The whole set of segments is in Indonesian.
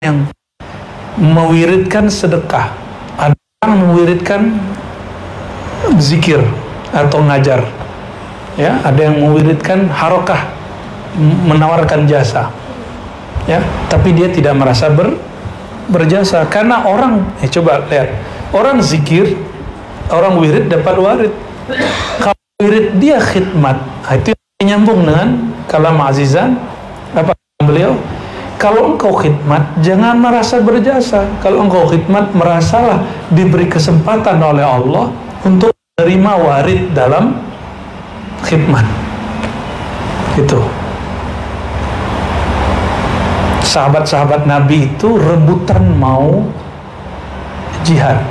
yang mewiridkan sedekah, ada yang mewiridkan zikir atau ngajar, ya, ada yang mewiridkan harokah, menawarkan jasa, ya, tapi dia tidak merasa berjasa karena orang, coba lihat, orang zikir, orang wirid dapat warid. Kalau wirid dia khidmat, itu nyambung dengan kalam azizan apa beliau, kalau engkau khidmat jangan merasa berjasa. Kalau engkau khidmat, merasalah diberi kesempatan oleh Allah untuk menerima warid dalam khidmat. Itu sahabat-sahabat Nabi itu rebutan mau jihad,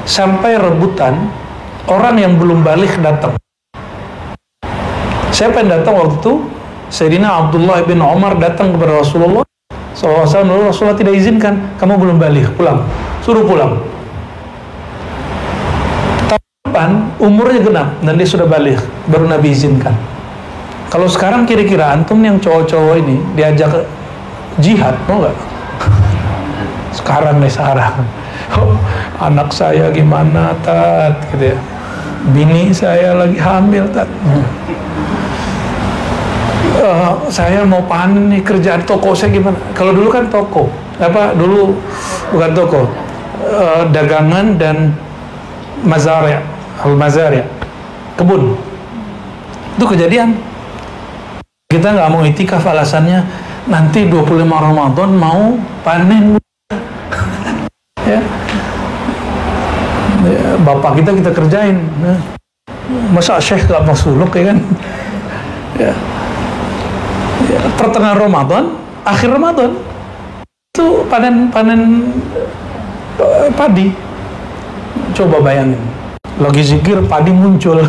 sampai rebutan orang yang belum balik datang. Siapa yang datang waktu itu? Sayyidina Abdullah bin Umar datang kepada Rasulullah SAW. Rasulullah tidak izinkan, kamu belum balik, pulang, suruh pulang. Tahun umurnya genap dan dia sudah balik, baru Nabi izinkan. Kalau sekarang kira-kira antum yang cowok-cowok ini diajak jihad, mau nggak? Sekarang oh, anak saya gimana, Tat, gitu ya, bini saya lagi hamil, Tat. Saya mau panen nih, kerjaan toko saya gimana? Kalau dulu kan toko, dulu bukan toko, dagangan dan mazarya, al-mazarya, kebun. Itu kejadian. Kita nggak mau itikaf, alasannya nanti 25 Ramadan mau panen. Ya. Bapak kita kerjain. Masa Syekh gak mau suluk, ya kan? Ya. Pertengahan Ramadan, akhir Ramadan itu panen padi. Coba bayangin, lagi zikir padi muncul.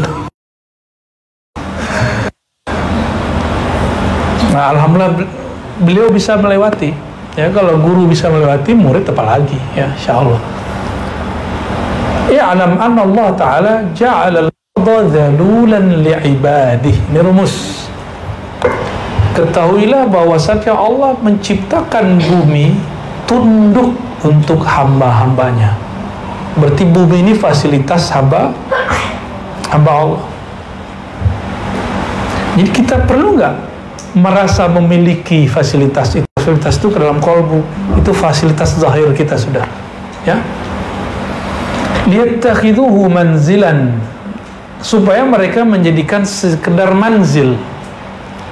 Nah, alhamdulillah beliau bisa melewati. Ya, kalau guru bisa melewati, murid apalagi, ya, insyaallah. Ya, alam anna Allah Ta'ala ja'ala al-ardha dhalulan li'ibadihi. Ini rumus. Ketahuilah bahwasanya Allah menciptakan bumi tunduk untuk hamba-hambanya. Berarti bumi ini fasilitas hamba Allah. Jadi kita perlu nggak merasa memiliki fasilitas itu? Fasilitas itu ke dalam kolbu, itu fasilitas zahir kita sudah, ya. Liyattakhidhuhu manzilan, supaya mereka menjadikan sekedar manzil.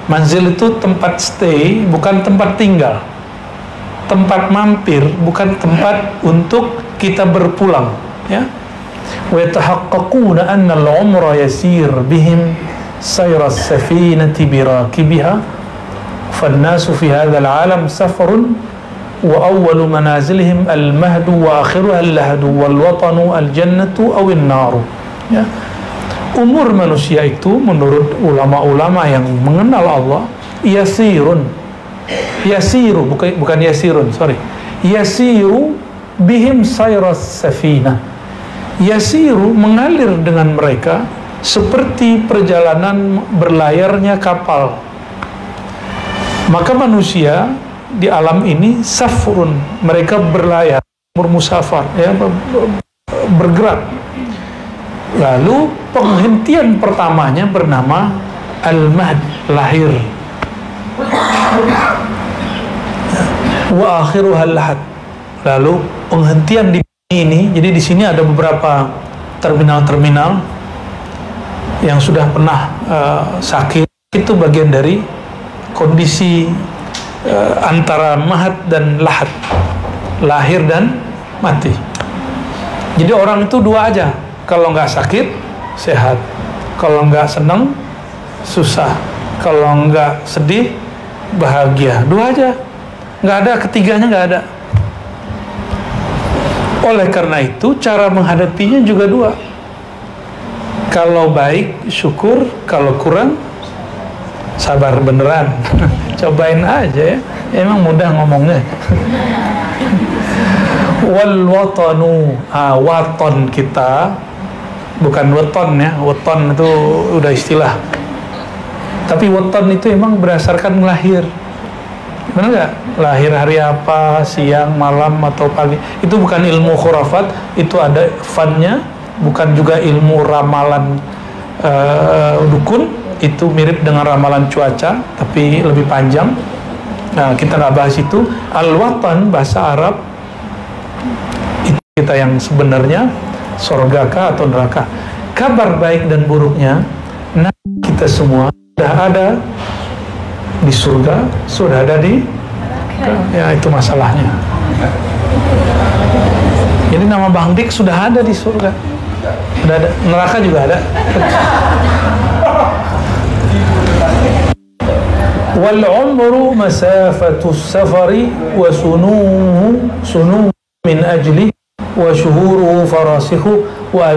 Manzil itu tempat stay, bukan tempat tinggal. Tempat mampir, bukan tempat untuk kita berpulang, ya. Wa yatahaqqaquna anna al-umra yasir bihim sayra as-safinati birakibiha fan-nasu fi hadzal 'alam safarun wa awwalu manazilihim al-mahdu wa akhiruha al-lahdu wal watanu al-jannatu aw an-naru, ya. Umur manusia itu menurut ulama-ulama yang mengenal Allah yasiru, bukan yasirun, sorry, yasiru bihim sayras safina. Yasiru mengalir dengan mereka seperti perjalanan berlayarnya kapal. Maka manusia di alam ini safrun, mereka berlayar, bermusafar, ya, bergerak. Lalu penghentian pertamanya bernama al-mahd, lahir. Wa akhiruha al-lahad. Lalu penghentian di ini, jadi di sini ada beberapa terminal-terminal yang sudah pernah sakit. Itu bagian dari kondisi antara mahad dan lahad, lahir dan mati. Jadi orang itu dua aja. Kalau nggak sakit, sehat. Kalau nggak senang, susah. Kalau nggak sedih, bahagia. Dua aja. Nggak ada, ketiganya nggak ada. Oleh karena itu, cara menghadapinya juga dua. Kalau baik, syukur. Kalau kurang, sabar beneran. Cobain aja, ya. Emang mudah ngomongnya. Wal watanu, waton kita, bukan weton, ya. Weton itu udah istilah. Tapi weton itu emang berdasarkan lahir. Benar nggak? Lahir hari apa, siang, malam, atau pagi. Itu bukan ilmu khurafat, itu ada funnya. Bukan juga ilmu ramalan dukun. Itu mirip dengan ramalan cuaca, tapi lebih panjang. Nah, kita nggak bahas itu. Al-watan, bahasa Arab, itu kita yang sebenarnya, surgakah atau neraka. Kabar baik dan buruknya, nah kita semua sudah ada di surga, sudah ada di ya, itu masalahnya. Jadi nama Bang Dik sudah ada di surga, sudah ada. Neraka juga ada. Wal umru masafatus safari wa sunuhu min ajli wa syuhuruhu farasihu wa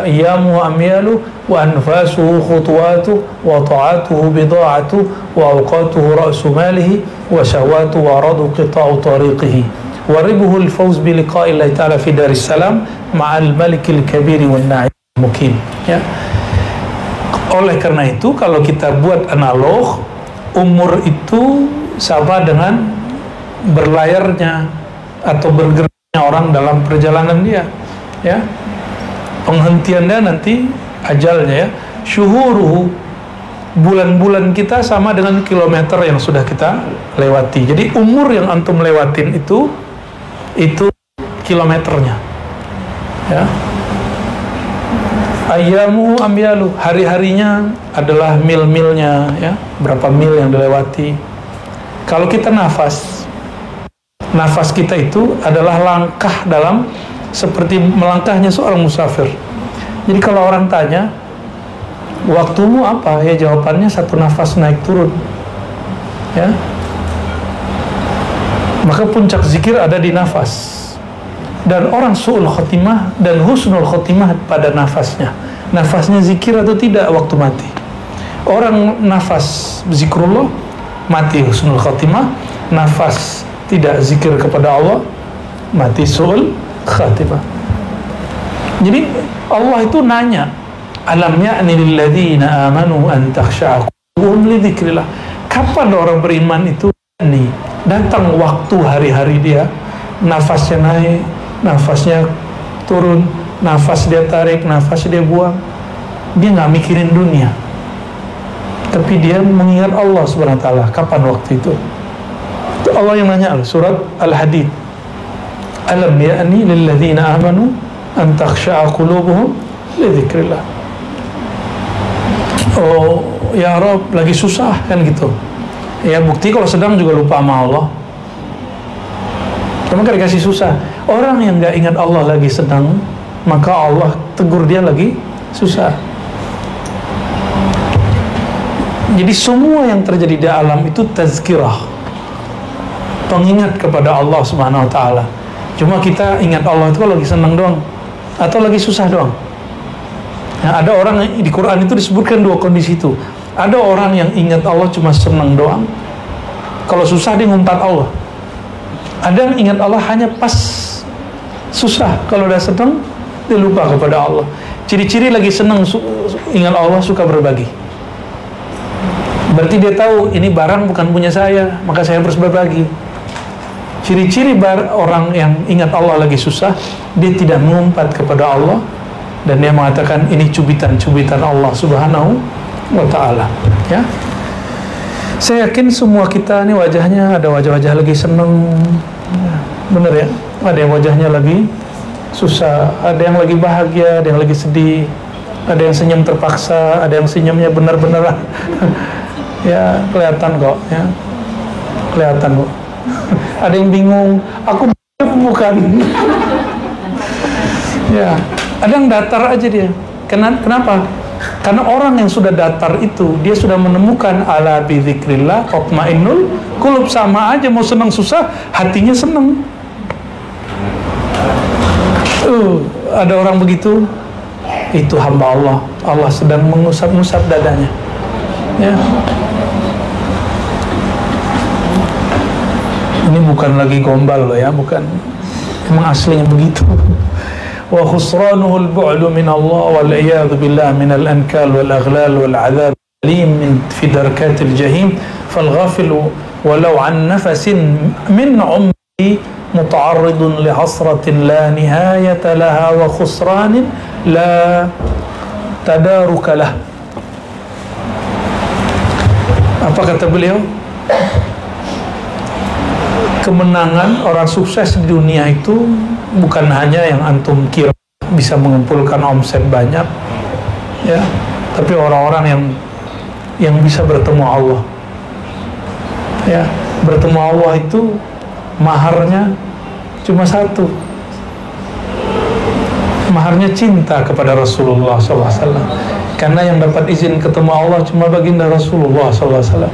ayyamu amyalu wa anfasuhu khutuwatu wa ta'atuhu bida'atu wa awqatuhu ra'su malihi wa syawatu wa radu qita'u tariqihi wa ribuhu al-fawz bi liqa'i Allah ta'ala fi daris salam ma'al malikil kabiri wal na'im mukim. Ya. Oleh karena itu, kalau kita buat analog, umur itu sama dengan berlayarnya atau bergeraknya orang dalam perjalanan dia, ya. Penghentiannya nanti ajalnya, ya. Syuhuruhu, bulan-bulan kita sama dengan kilometer yang sudah kita lewati. Jadi umur yang antum lewatin itu kilometernya, ya. Ayyamu amyalu, hari-harinya adalah mil-milnya, ya, berapa mil yang dilewati. Kalau kita nafas kita itu adalah langkah dalam, seperti melangkahnya seorang musafir. Jadi kalau orang tanya, waktumu apa? Ya jawabannya satu nafas naik turun, ya. Maka puncak zikir ada di nafas. Dan orang su'ul khotimah dan husnul khotimah pada nafasnya. Nafasnya zikir atau tidak waktu mati. Orang nafas zikrullah, mati husnul khotimah. Nafas tidak zikir kepada Allah, mati su'ul khotimah. Jadi Allah itu nanya, alam ya'ni lilladzina amanu an takhsha'a qulubuhum li dzikrillah. Kapan orang beriman itu nih datang waktu hari-hari dia, nafasnya naik, nafasnya turun, nafas dia tarik, nafas dia buang. Dia nggak mikirin dunia, tapi dia mengingat Allah Subhanahu wa ta'ala. Kapan waktu itu? Itu Allah yang nanya, surat Al-Hadid. Alam ya'ni lilladzina amanu an takhsha'a qulubuhum li dzikrillah. Oh ya Rob, lagi susah kan gitu. Ya bukti kalau sedang juga lupa sama Allah. Cuma kan dikasih susah. Orang yang nggak ingat Allah lagi senang, maka Allah tegur dia lagi susah. Jadi semua yang terjadi di alam itu tazkirah, pengingat kepada Allah Subhanahu wa ta'ala. Cuma kita ingat Allah itu kalau lagi senang doang atau lagi susah doang. Nah, ada orang di Quran itu disebutkan dua kondisi itu. Ada orang yang ingat Allah cuma senang doang, kalau susah dia ngumpat Allah. Ada yang ingat Allah hanya pas susah, kalau udah senang dia lupa kepada Allah. Ciri-ciri lagi senang ingat Allah, suka berbagi. Berarti dia tahu ini barang bukan punya saya, maka saya harus berbagi. Ciri-ciri orang yang ingat Allah lagi susah, dia tidak mengumpat kepada Allah, dan dia mengatakan ini cubitan-cubitan Allah Subhanahu wa ta'ala, ya. Saya yakin semua kita ini wajahnya ada wajah-wajah lagi seneng, bener ya. Ada yang wajahnya lagi susah, ada yang lagi bahagia, ada yang lagi sedih, ada yang senyum terpaksa, ada yang senyumnya benar-benar ya kelihatan kok, ya kelihatan kok. Ada yang bingung, aku bukan. Ya, ada yang datar aja dia. Kenapa? Karena orang yang sudah datar itu, dia sudah menemukan ala bi dzikrillah tatmainnul qulub. Sama aja, mau senang susah, hatinya senang. Ada orang begitu, itu hamba Allah. Allah sedang mengusap-ngusap dadanya, ya. Ini bukan lagi gombal loh ya, bukan. Emang aslinya begitu. Wa khusranuhu al-bu'du min Allah wal iyad billah min al-ankal wal aghlal wal 'adzab alim min fi darakatil jahim Fal-ghafilu walau an nafasin min umri muta'arridun li hasratin la nihayata laha wa khusranin la tadaruka lah. Apa kata beliau? Kemenangan orang sukses di dunia itu bukan hanya yang antum kira bisa mengumpulkan omset banyak, ya, tapi orang-orang yang bisa bertemu Allah. Ya, bertemu Allah itu maharnya cuma satu. Maharnya cinta kepada Rasulullah SAW. Karena yang dapat izin ketemu Allah cuma baginda Rasulullah SAW.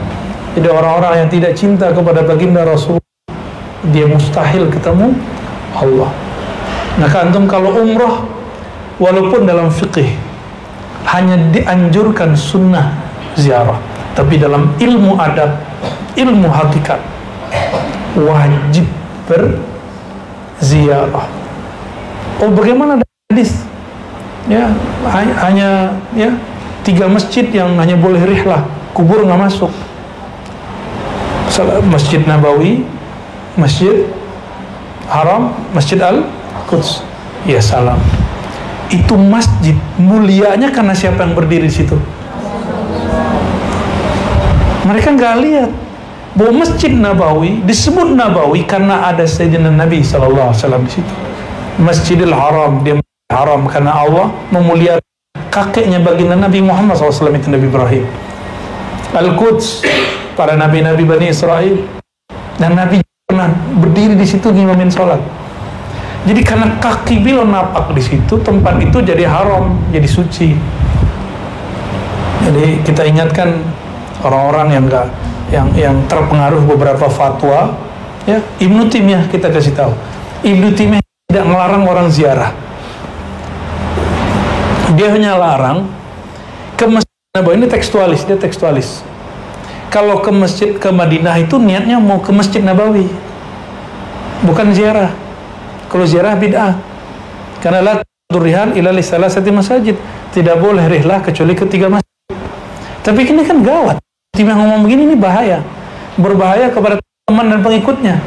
Jadi orang-orang yang tidak cinta kepada baginda Rasulullah, dia mustahil ketemu Allah. Maka antum kalau umrah, walaupun dalam fikih hanya dianjurkan sunnah ziarah, tapi dalam ilmu adab, ilmu hakikat, wajib berziarah. Oh, bagaimana hadis? Ya, hanya ya 3 masjid yang hanya boleh rihlah, kubur nggak masuk. Masjid Nabawi, Masjid Haram, Masjid Al-Quds. Ya salam. Itu masjid mulianya karena siapa yang berdiri di situ? Mereka nggak lihat bahwa Masjid Nabawi disebut Nabawi karena ada Sayyidina Nabi SAW di situ. Masjidil Haram, dia haram karena Allah memuliakan kakeknya baginda Nabi Muhammad SAW, itu Nabi Ibrahim. Al-Quds, para nabi-nabi Bani Israel, dan Nabi pernah berdiri di situ ngimamin sholat. Jadi karena kaki beliau napak di situ, tempat itu jadi haram, jadi suci. Jadi kita ingatkan orang-orang yang terpengaruh beberapa fatwa, ya, Ibnu Taimiyah kita kasih tahu. Ibnu Taimiyah tidak melarang orang ziarah. Dia hanya larang ke Masjid Nabawi. Ini tekstualis, dia tekstualis. Kalau ke masjid ke Madinah itu niatnya mau ke Masjid Nabawi, bukan ziarah. Kalau ziarah bid'ah. Karena la turrihan ila li salasati masajid. Tidak boleh rihlah kecuali ke 3 masjid. Tapi ini kan gawat. Tim yang ngomong begini ini bahaya. Berbahaya kepada teman dan pengikutnya.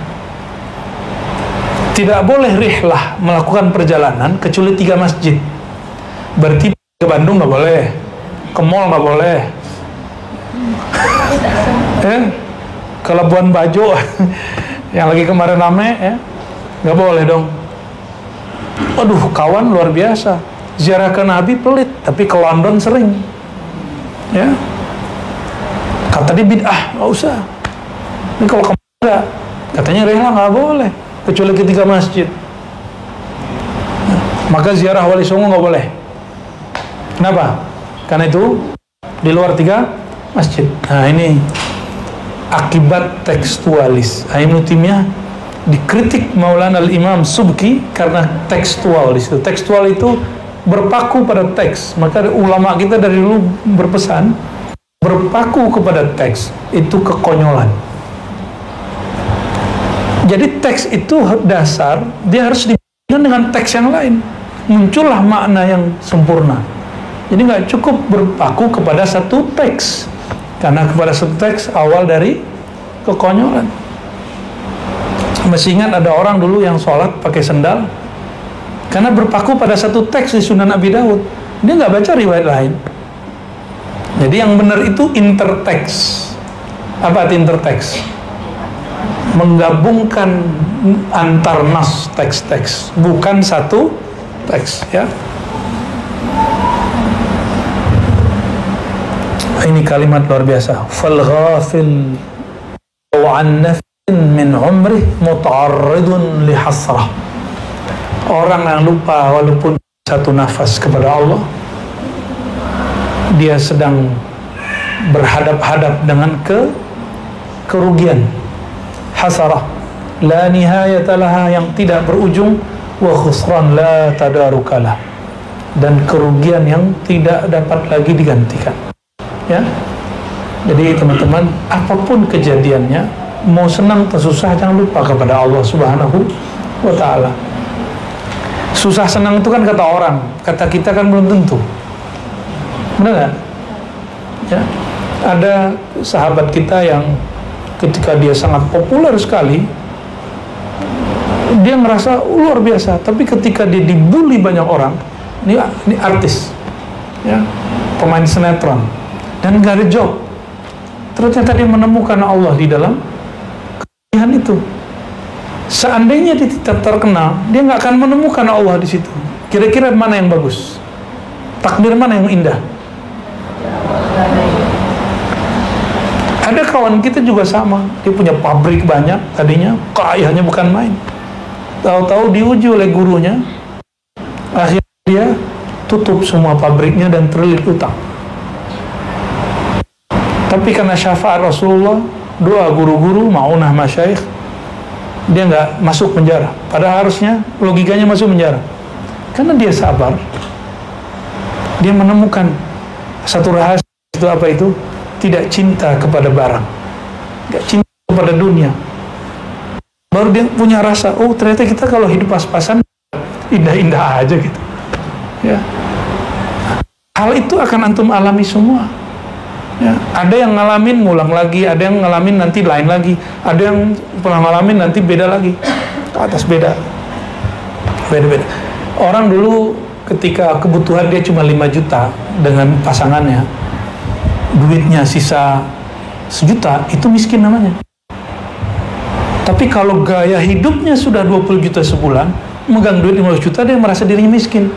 Tidak boleh rihlah melakukan perjalanan kecuali 3 masjid. Berarti ke Bandung nggak boleh, ke mall nggak boleh, ke Labuan Bajo yang lagi kemarin rame, ya, nggak boleh dong. Aduh, kawan luar biasa, ziarah ke Nabi pelit, tapi ke London sering, ya. Kata dia bid'ah, nggak usah. Ini kalau kamu nggak, katanya rela nggak boleh, kecuali ke 3 masjid. Maka ziarah Wali Songo nggak boleh. Kenapa? Karena itu di luar 3 masjid. Nah, ini akibat tekstualis. Ibnu Taimiyah dikritik Maulana Al-Imam Subki karena tekstual di situ. Tekstual itu berpaku pada teks. Maka ulama kita dari dulu berpesan, berpaku kepada teks itu kekonyolan. Jadi teks itu dasar, dia harus dibandingkan dengan teks yang lain. Muncullah makna yang sempurna. Jadi nggak cukup berpaku kepada satu teks, karena kepada satu teks awal dari kekonyolan. Masih ingat ada orang dulu yang sholat pakai sendal karena berpaku pada satu teks di Sunan Abi Dawud. Dia nggak baca riwayat lain. Jadi yang benar itu interteks. Apa arti interteks? Menggabungkan antar nas teks-teks, bukan satu teks, ya. Ini kalimat luar biasa. Fal ghafil wa an nafsin min umrih muta'arridun li hasrah. Orang yang lupa walaupun satu nafas kepada Allah, dia sedang berhadap-hadap dengan kerugian. Hasarah la nihayata laha, yang tidak berujung, wa khusran la tadarukalah, dan kerugian yang tidak dapat lagi digantikan. Ya, jadi teman-teman, apapun kejadiannya, mau senang atau susah, jangan lupa kepada Allah Subhanahu wa Ta'ala. Susah senang itu kan kata orang, kata kita kan belum tentu. Benar nggak? Ya. Ada sahabat kita yang ketika dia sangat populer sekali, dia ngerasa luar biasa, tapi ketika dia dibully banyak orang, ini artis, ya, pemain sinetron, dan gak ada job, ternyata dia menemukan Allah di dalam kelebihan itu. Seandainya dia tidak terkenal, dia nggak akan menemukan Allah di situ. Kira-kira mana yang bagus? Takdir mana yang indah? Ada kawan kita juga sama, dia punya pabrik banyak, tadinya kayanya bukan main. Tahu-tahu diuji oleh gurunya, akhirnya dia tutup semua pabriknya dan terlilit utang. Tapi karena syafaat Rasulullah, doa guru-guru, maunah masyayikh, dia nggak masuk penjara. Padahal harusnya logikanya masuk penjara. Karena dia sabar, dia menemukan satu rahasia. Itu apa itu? Tidak cinta kepada barang, nggak cinta kepada dunia. Baru dia punya rasa, oh ternyata kita kalau hidup pas-pasan indah-indah aja gitu, ya. Hal itu akan antum alami semua, ya. Ada yang ngalamin ngulang lagi, ada yang ngalamin nanti lain lagi, ada yang pernah ngalamin nanti beda lagi, ke atas beda. Orang dulu ketika kebutuhan dia cuma 5 juta dengan pasangannya, duitnya sisa 1 juta, itu miskin namanya. Tapi kalau gaya hidupnya sudah 20 juta sebulan, megang duit 15 juta, dia merasa dirinya miskin.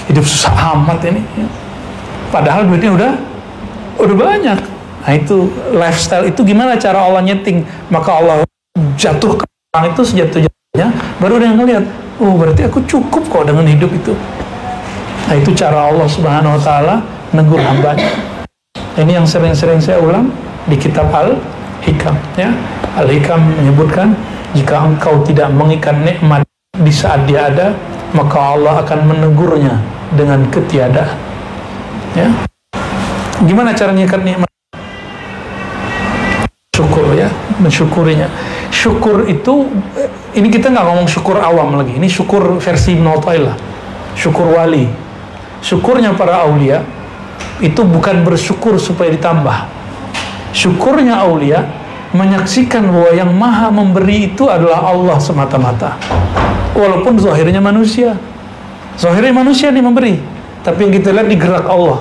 Hidup susah amat ini. Padahal duitnya udah banyak. Nah itu lifestyle itu gimana cara Allah nyeting? Maka Allah jatuh ke orang itu sejatuh-jatuhnya, baru dia ngelihat, oh berarti aku cukup kok dengan hidup itu. Nah itu cara Allah Subhanahu Wa Taala negur hambanya. Ini yang sering-sering saya ulang di kitab Al-Hikam, ya. Al-Hikam menyebutkan, jika engkau tidak mengikat nikmat di saat dia ada, maka Allah akan menegurnya dengan ketiadaan, ya. Gimana cara mengikat nikmat? Syukur, ya, mensyukurinya. Syukur itu, ini kita nggak ngomong syukur awam lagi, ini syukur versi Ibnu Athaillah, syukur wali. Syukurnya para aulia itu bukan bersyukur supaya ditambah. Syukurnya aulia menyaksikan bahwa yang maha memberi itu adalah Allah semata-mata, walaupun zahirnya manusia. Zahirnya manusia nih memberi, tapi yang kita lihat digerak Allah.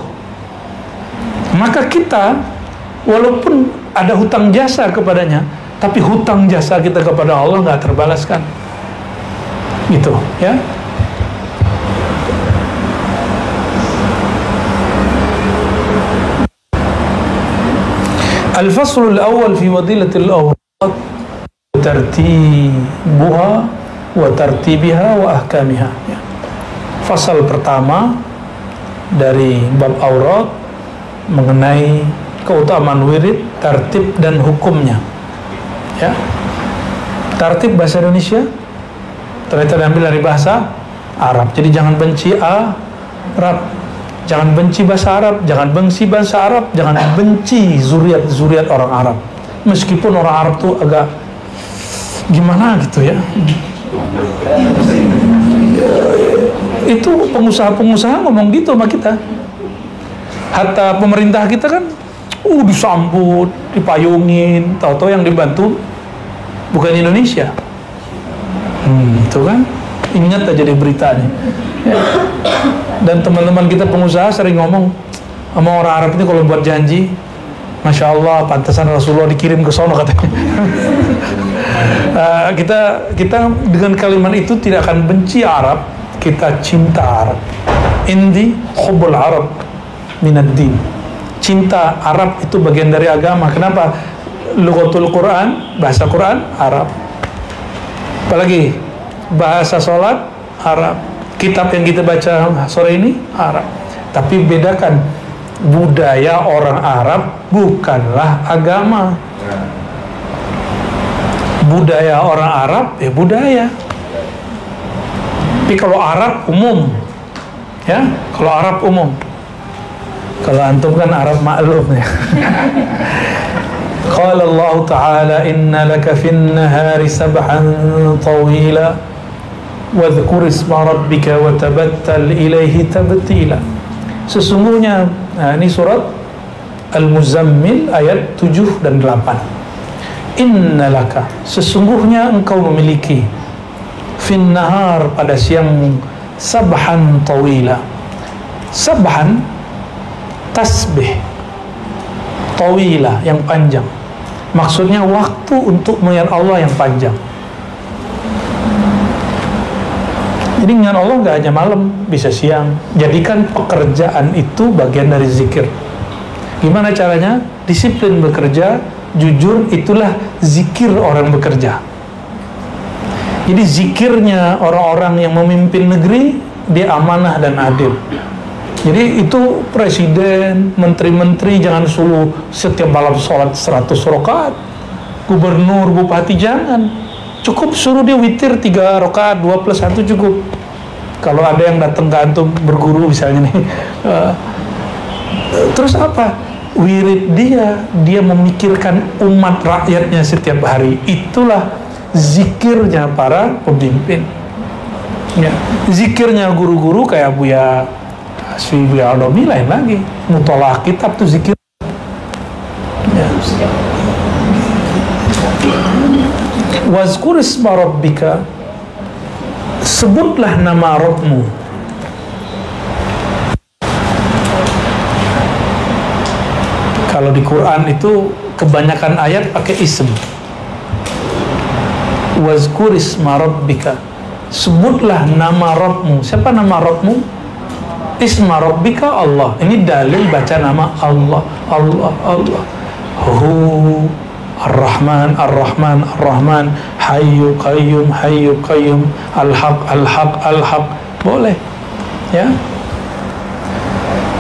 Maka kita walaupun ada hutang jasa kepadanya, tapi hutang jasa kita kepada Allah nggak terbalaskan, gitu, ya. Al-faslul awal fi wadilatil awrad tartibuha wa tartibiha wa ahkamiha. Fasal pertama dari bab aurat mengenai keutamaan wirid, tartib dan hukumnya, ya. Tartib bahasa Indonesia ternyata diambil dari bahasa Arab. Jadi jangan benci Arab, jangan benci bahasa Arab, jangan benci bahasa Arab, jangan benci zuriat orang Arab. Meskipun orang Arab tuh agak gimana gitu, ya. Itu pengusaha-pengusaha ngomong gitu sama kita. Hatta pemerintah kita kan disambut, dipayungin, tahu-tahu yang dibantu bukan Indonesia. Itu kan, ingat aja deh beritanya, ya. Dan teman-teman kita pengusaha sering ngomong sama orang Arab ini kalau buat janji, Masya Allah, pantasan Rasulullah dikirim ke sono katanya. Kita dengan kalimat itu tidak akan benci Arab, kita cinta Arab. Indi hubbul Arab minad din. Cinta Arab itu bagian dari agama. Kenapa? Lughatul Quran, bahasa Quran Arab. Apalagi bahasa sholat Arab. Kitab yang kita baca sore ini Arab. Tapi bedakan, budaya orang Arab bukanlah agama. Budaya orang Arab ya budaya. Tapi kalau Arab umum, ya, kalau Arab umum. Kalau antum kan Arab maklum, ya. Qala Allah Ta'ala inna laka fin nahari sabhan tawila wadhkur isma rabbika wa tabattal ilaihi tabtila. Sesungguhnya, nah ini surat Al-Muzammil ayat 7 dan 8. Innalaka, sesungguhnya engkau memiliki fin nahar, pada siang, sabhan tawila. Sabhan tasbih, tawila yang panjang. Maksudnya waktu untuk mengingat Allah yang panjang. Jadi ingat Allah nggak hanya malam, bisa siang. Jadikan pekerjaan itu bagian dari zikir. Gimana caranya? Disiplin bekerja, jujur, itulah zikir orang bekerja. Jadi zikirnya orang-orang yang memimpin negeri, dia amanah dan adil. Jadi itu presiden, menteri-menteri jangan suruh setiap malam sholat 100 rakaat. Gubernur, bupati jangan. Cukup suruh dia witir 3 rakaat, 2 plus 1 cukup. Kalau ada yang datang ke antum berguru misalnya nih. Terus apa? Wirid dia memikirkan umat rakyatnya setiap hari. Itulah zikirnya para pemimpin. Ya. Zikirnya guru-guru kayak Buya Aldomi lain lagi. Mutolaah kitab tuh zikir. Ya. Wazkur isma rabbika, sebutlah nama Rabbmu. Kalau di Quran itu kebanyakan ayat pakai ism. Wazkur isma rabbika, sebutlah nama Rabbmu. Siapa nama Rabbmu? Isma rabbika Allah. Ini dalil baca nama Allah. Allah, Allah. Hu Ar-Rahman, Ar-Rahman, Ar-Rahman. Hayyu Qayyum, Hayyu Qayyum. Al-Haq, Al-Haq, Al-Haq. Boleh, ya.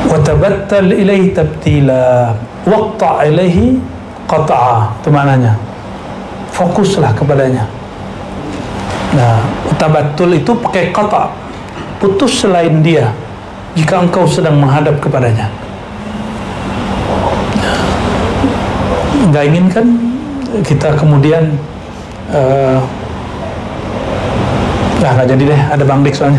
Wa tabattal ilaihi tabtila, waqta' ilaihi qata'a. Itu maknanya. Fokuslah kepadanya. Nah, tabattul itu pakai qata'. Putus selain dia jika engkau sedang menghadap kepadanya. Nggak inginkan kita kemudian nggak jadi deh, ada Bang Dik soalnya.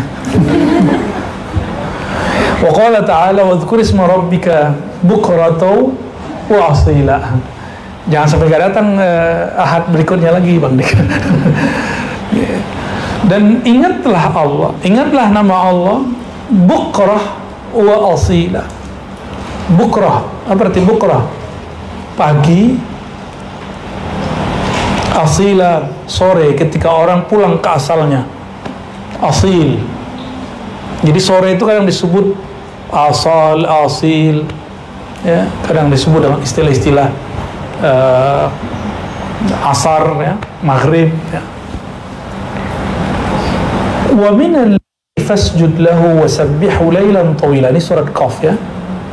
Wa qala ta'ala wadhkur isma rabbika bukratan wa asila. Jangan sampai gak datang ahad berikutnya lagi Bang Dik. Dan ingatlah Allah, ingatlah nama Allah bukrah wa asila. Bukrah, apa arti bukrah? Pagi, asila sore, ketika orang pulang ke asalnya. Asil. Jadi sore itu kadang disebut asal, asil, ya, kadang disebut dalam istilah-istilah asar, ya, maghrib, ya. Wa minal fasjud lahu wa sabbihu laylan tawila. Ini surat Qaf, ya.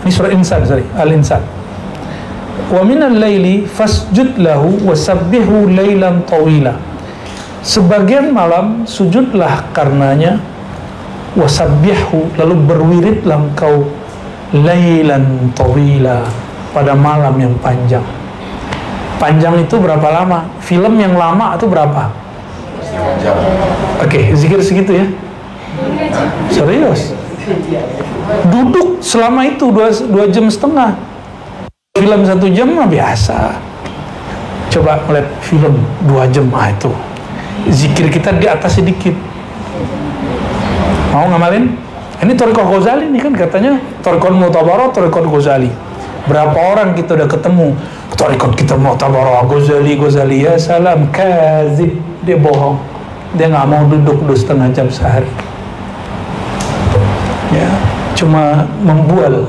Ini surat Insan, sorry, Al-Insan. Wa minal layli fasjud lahu wa sabbihu laylan tawila. Sebagian malam sujudlah karenanya, wasabbihu, lalu berwiridlah engkau laylan tawila, pada malam yang panjang. Panjang itu berapa lama? Film yang lama itu berapa? Oke, zikir segitu ya. Serius. Duduk selama itu 2 jam setengah. Film 1 jam mah biasa. Coba ngeliat film 2 jam, itu zikir kita di atas sedikit. Mau ngamalin? Ini Thariqah Ghazali nih kan katanya Thariqah Mu'tabarah, Thariqah Ghazali. Berapa orang kita udah ketemu Thariqah kita Mu'tabarah, Ghazali, ya salam, kazib. Dia bohong. Dia nggak mau duduk 2,5 jam sehari. Ya, cuma membual,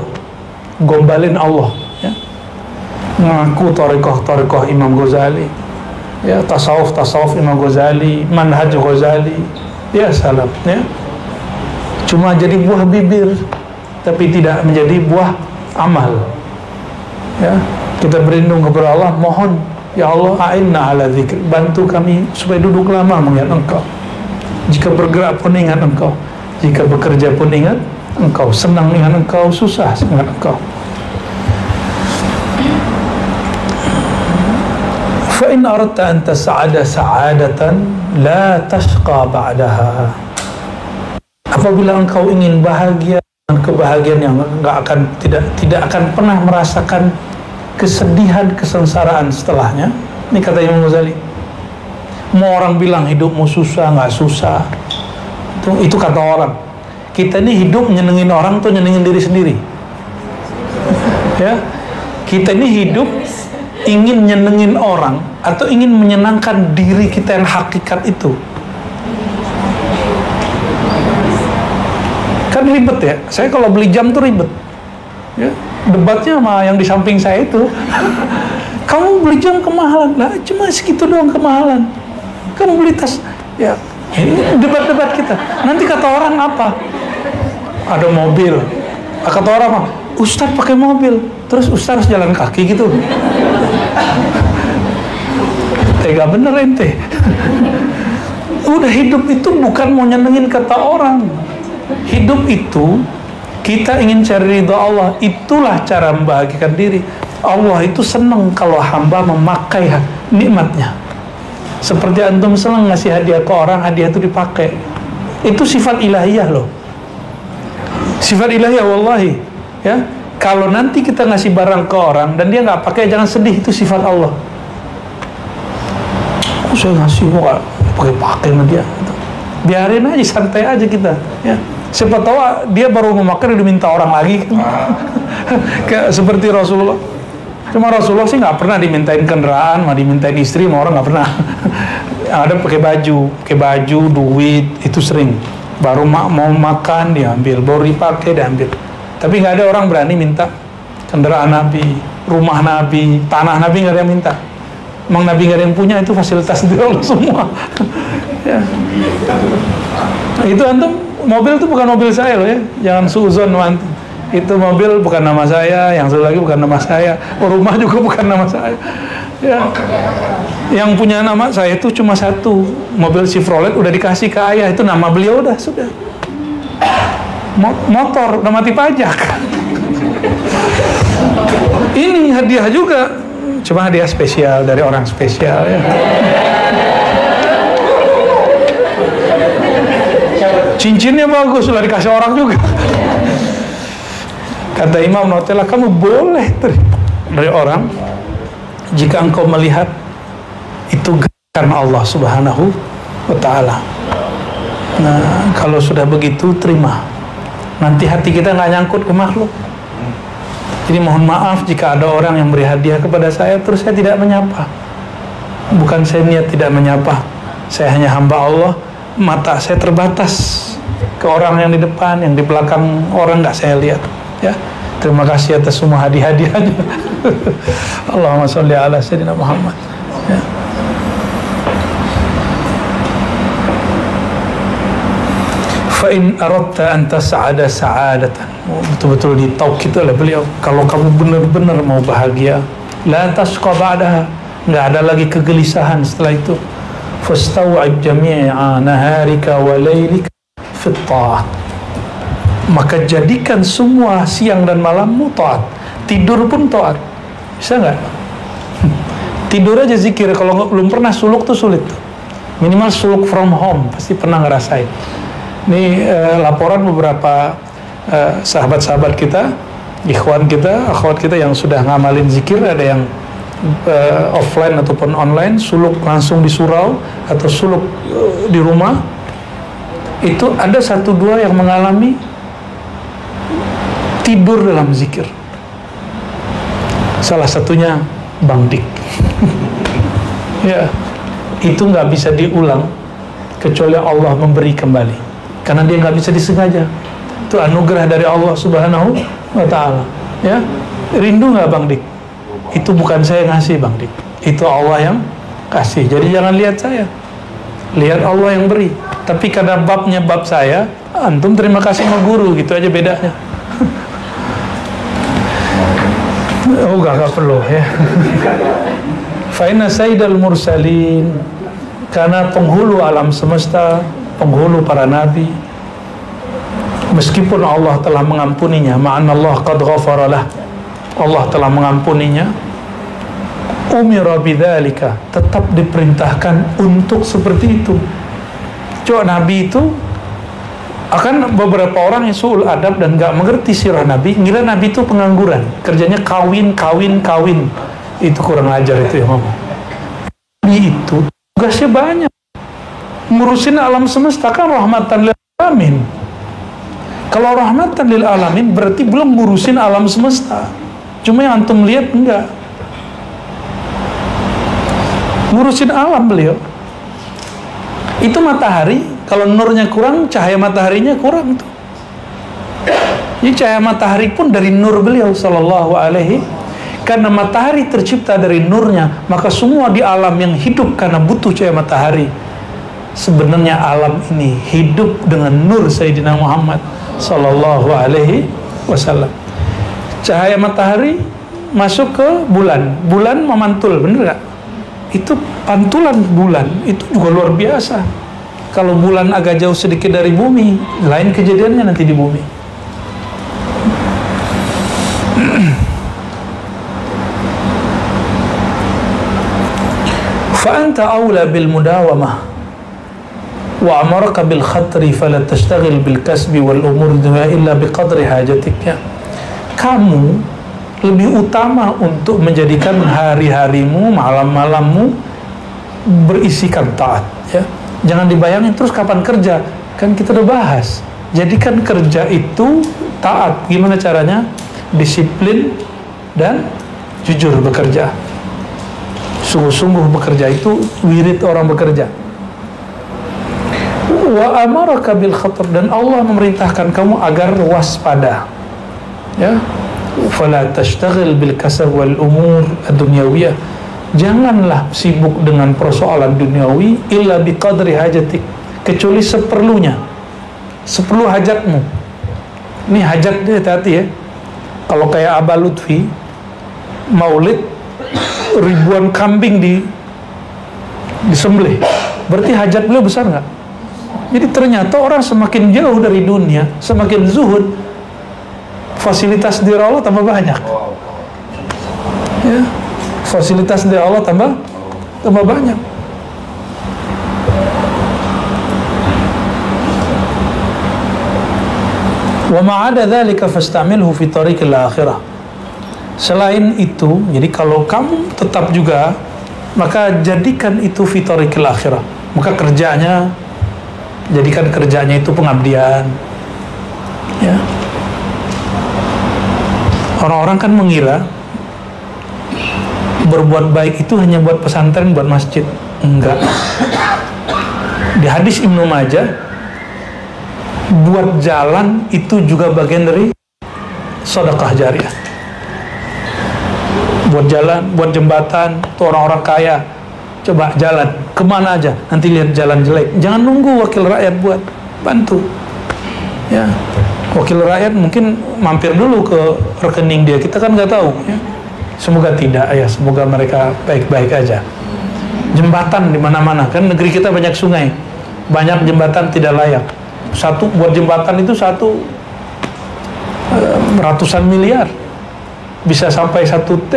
gombalin Allah, ya. Ngaku Thariqah Imam Ghazali, ya, tasawuf Imam Ghazali, manhaj Ghazali. Ya salam, ya. Cuma jadi buah bibir, tapi tidak menjadi buah amal. Ya, kita berlindung kepada Allah, mohon ya Allah, a'inna ala dzikr, bantu kami supaya duduk lama mengingat Engkau. Jika bergerak pun ingat Engkau, jika bekerja pun ingat Engkau, senang ingat Engkau, susah ingat Engkau. Fa in aradta an tas'ada sa'adatan la tashqa ba'daha. Apabila engkau ingin bahagia dengan kebahagiaan yang tidak akan pernah merasakan kesedihan, kesengsaraan setelahnya. Ini kata Imam Ghazali. Mau orang bilang hidupmu susah, nggak susah, itu kata orang. Kita ini hidup nyenengin orang tuh nyenengin diri sendiri. Ya, kita ini hidup ingin nyenengin orang atau ingin menyenangkan diri kita yang hakikat itu. Kan ribet ya. Saya kalau beli jam tuh ribet. Ya, debatnya sama yang di samping saya itu. Kamu beli jam kemahalan, lah cuma segitu doang kemahalan. Kamu beli tas, ya ini debat-debat kita. Nanti kata orang apa? Ada mobil. Kata orang apa? Ustadz pakai mobil, terus Ustadz harus jalan kaki gitu. Tega bener ente. Udah hidup itu bukan mau nyenengin kata orang. Hidup itu kita ingin cari ridha Allah. Itulah cara membahagiakan diri. Allah itu senang kalau hamba memakai nikmatnya. Seperti antum senang ngasih hadiah ke orang, hadiah itu dipakai. Itu sifat ilahiyah loh. Sifat ilahiyah wallahi. Ya, kalau nanti kita ngasih barang ke orang dan dia nggak pakai, jangan sedih, itu sifat Allah. Kok saya ngasih kok nggak pakai sama dia? Biarin aja, santai aja kita. Ya, siapa tahu dia baru memakai udah minta orang lagi. Kayak seperti Rasulullah. Cuma Rasulullah sih nggak pernah dimintain kendaraan, mah dimintain istri, sama orang nggak pernah. Yang ada pakai baju, duit, itu sering. Baru mau makan diambil, baru dipakai diambil. Tapi nggak ada orang berani minta kendaraan Nabi, rumah Nabi, tanah Nabi, nggak ada yang minta. Emang Nabi nggak ada yang punya, itu fasilitas di Allah semua. Ya. Itu antum, mobil itu bukan mobil saya loh ya, jangan suuzon antum. Itu mobil bukan nama saya, yang satu lagi bukan nama saya, rumah juga bukan nama saya. Ya. Yang punya nama saya itu cuma satu, mobil Chevrolet udah dikasih ke ayah, itu nama beliau udah sudah. Motor udah mati pajak. Ini hadiah juga, cuma hadiah spesial dari orang spesial ya. Cincinnya bagus, udah dikasih orang juga. Kata Imam Nawawi, kamu boleh dari orang jika engkau melihat itu karena Allah Subhanahu wa ta'ala. Nah, kalau sudah begitu terima. Nanti hati kita nggak nyangkut ke makhluk. Jadi mohon maaf jika ada orang yang beri hadiah kepada saya terus saya tidak menyapa. Bukan saya niat tidak menyapa, saya hanya hamba Allah, mata saya terbatas ke orang yang di depan, yang di belakang orang nggak saya lihat. Ya, terima kasih atas semua hadiah-hadiahnya. Allahumma sholli ala sayyidina Muhammad. Ya. Fa in aradta an tas'ada sa'adatan, betul-betul ditaukid oleh beliau, kalau kamu benar-benar mau bahagia, la tasqa ba'daha, nggak ada lagi kegelisahan setelah itu. Fastaw'ib jami'a naharika wa laylika fi ta'at, maka jadikan semua siang dan malammu taat. Tidur pun taat. Bisa nggak? Tidur aja zikir. Kalau belum pernah suluk tuh sulit. Minimal suluk from home pasti pernah ngerasain. Ini laporan beberapa sahabat-sahabat kita, ikhwan kita, akhwat kita yang sudah ngamalin zikir. Ada yang offline ataupun online, suluk langsung di surau atau suluk di rumah. Itu ada 1-2 yang mengalami tidur dalam zikir. Salah satunya Bang Dik. Ya, itu nggak bisa diulang kecuali Allah memberi kembali, karena dia nggak bisa disengaja. Itu anugerah dari Allah Subhanahu wa ta'ala. Ya, rindu nggak Bang Dik? Itu bukan saya ngasih Bang Dik, itu Allah yang kasih. Jadi jangan lihat saya, lihat Allah yang beri. Tapi karena babnya bab saya, antum terima kasih sama guru, gitu aja bedanya. Oh gak perlu ya. Fa inna sayyidal mursalin, karena penghulu alam semesta, penghulu para nabi, meskipun Allah telah mengampuninya, ma'anallah qad ghafaralah, Allah telah mengampuninya, umira bidzalika, tetap diperintahkan untuk seperti itu. Coba nabi itu Akan beberapa orang yang su'ul adab dan gak mengerti sirah Nabi, ngira Nabi itu pengangguran, kerjanya kawin. Itu kurang ajar itu ya mama. Nabi itu tugasnya banyak, ngurusin alam semesta, kan rahmatan lil alamin. Kalau rahmatan lil alamin berarti belum ngurusin alam semesta, cuma yang antum lihat enggak, ngurusin alam beliau. Itu matahari, kalau nurnya kurang, cahaya mataharinya kurang tuh. Jadi cahaya matahari pun dari nur beliau sallallahu alaihi. Karena matahari tercipta dari nurnya, maka semua di alam yang hidup karena butuh cahaya matahari. Sebenarnya alam ini hidup dengan nur Sayyidina Muhammad sallallahu alaihi wasallam. Cahaya matahari masuk ke bulan, bulan memantul, bener gak? Itu pantulan bulan itu juga luar biasa. Kalau bulan agak jauh sedikit dari bumi, lain kejadiannya nanti di bumi. Fa anta aula bil mudawamah wa amaraka bil khatri fala tashtagil bil kasbi wal umur illa biqadri hajatik. Kamu lebih utama untuk menjadikan hari-harimu, malam-malammu berisikan taat, ya. Jangan dibayangin terus kapan kerja, kan kita udah bahas. Jadikan kerja itu taat. Gimana caranya? Disiplin dan jujur bekerja. Sungguh-sungguh bekerja, itu wirid orang bekerja. Wa amaraka bil khatr, dan Allah memerintahkan kamu agar waspada, ya. Fala tashtagil bil kasab wal umur ad-dunyawiyah. Janganlah sibuk dengan persoalan duniawi illa biqadri hajatik, kecuali seperlunya, seperlu hajatmu. Ini hajatnya, hati-hati ya. Kalau kayak Abah Lutfi maulid, ribuan kambing disembelih, berarti hajat beliau besar nggak? Jadi ternyata orang semakin jauh dari dunia, semakin zuhud, fasilitas di Allah tambah banyak, ya. Fasilitas di Allah tambah banyak. Wa ma'ada dzalika fastamilhu fi tariqil akhirah. Selain itu, jadi kalau kamu tetap juga, maka jadikan itu fi tariqil akhirah. Maka kerjanya, jadikan kerjanya itu pengabdian, ya. Orang-orang kan mengira berbuat baik itu hanya buat pesantren, buat masjid. Enggak. Di hadis Ibnu Majah, buat jalan itu juga bagian dari sedekah jariyah. Buat jalan, buat jembatan, tuh orang-orang kaya, coba jalan kemana aja, nanti lihat jalan jelek, jangan nunggu wakil rakyat buat bantu, ya. Wakil rakyat mungkin mampir dulu ke rekening dia, kita kan nggak tahu, ya. Semoga tidak, ya. Semoga mereka baik-baik aja. Jembatan di mana-mana, kan negeri kita banyak sungai, banyak jembatan tidak layak. Satu buat jembatan itu ratusan miliar, bisa sampai 1 T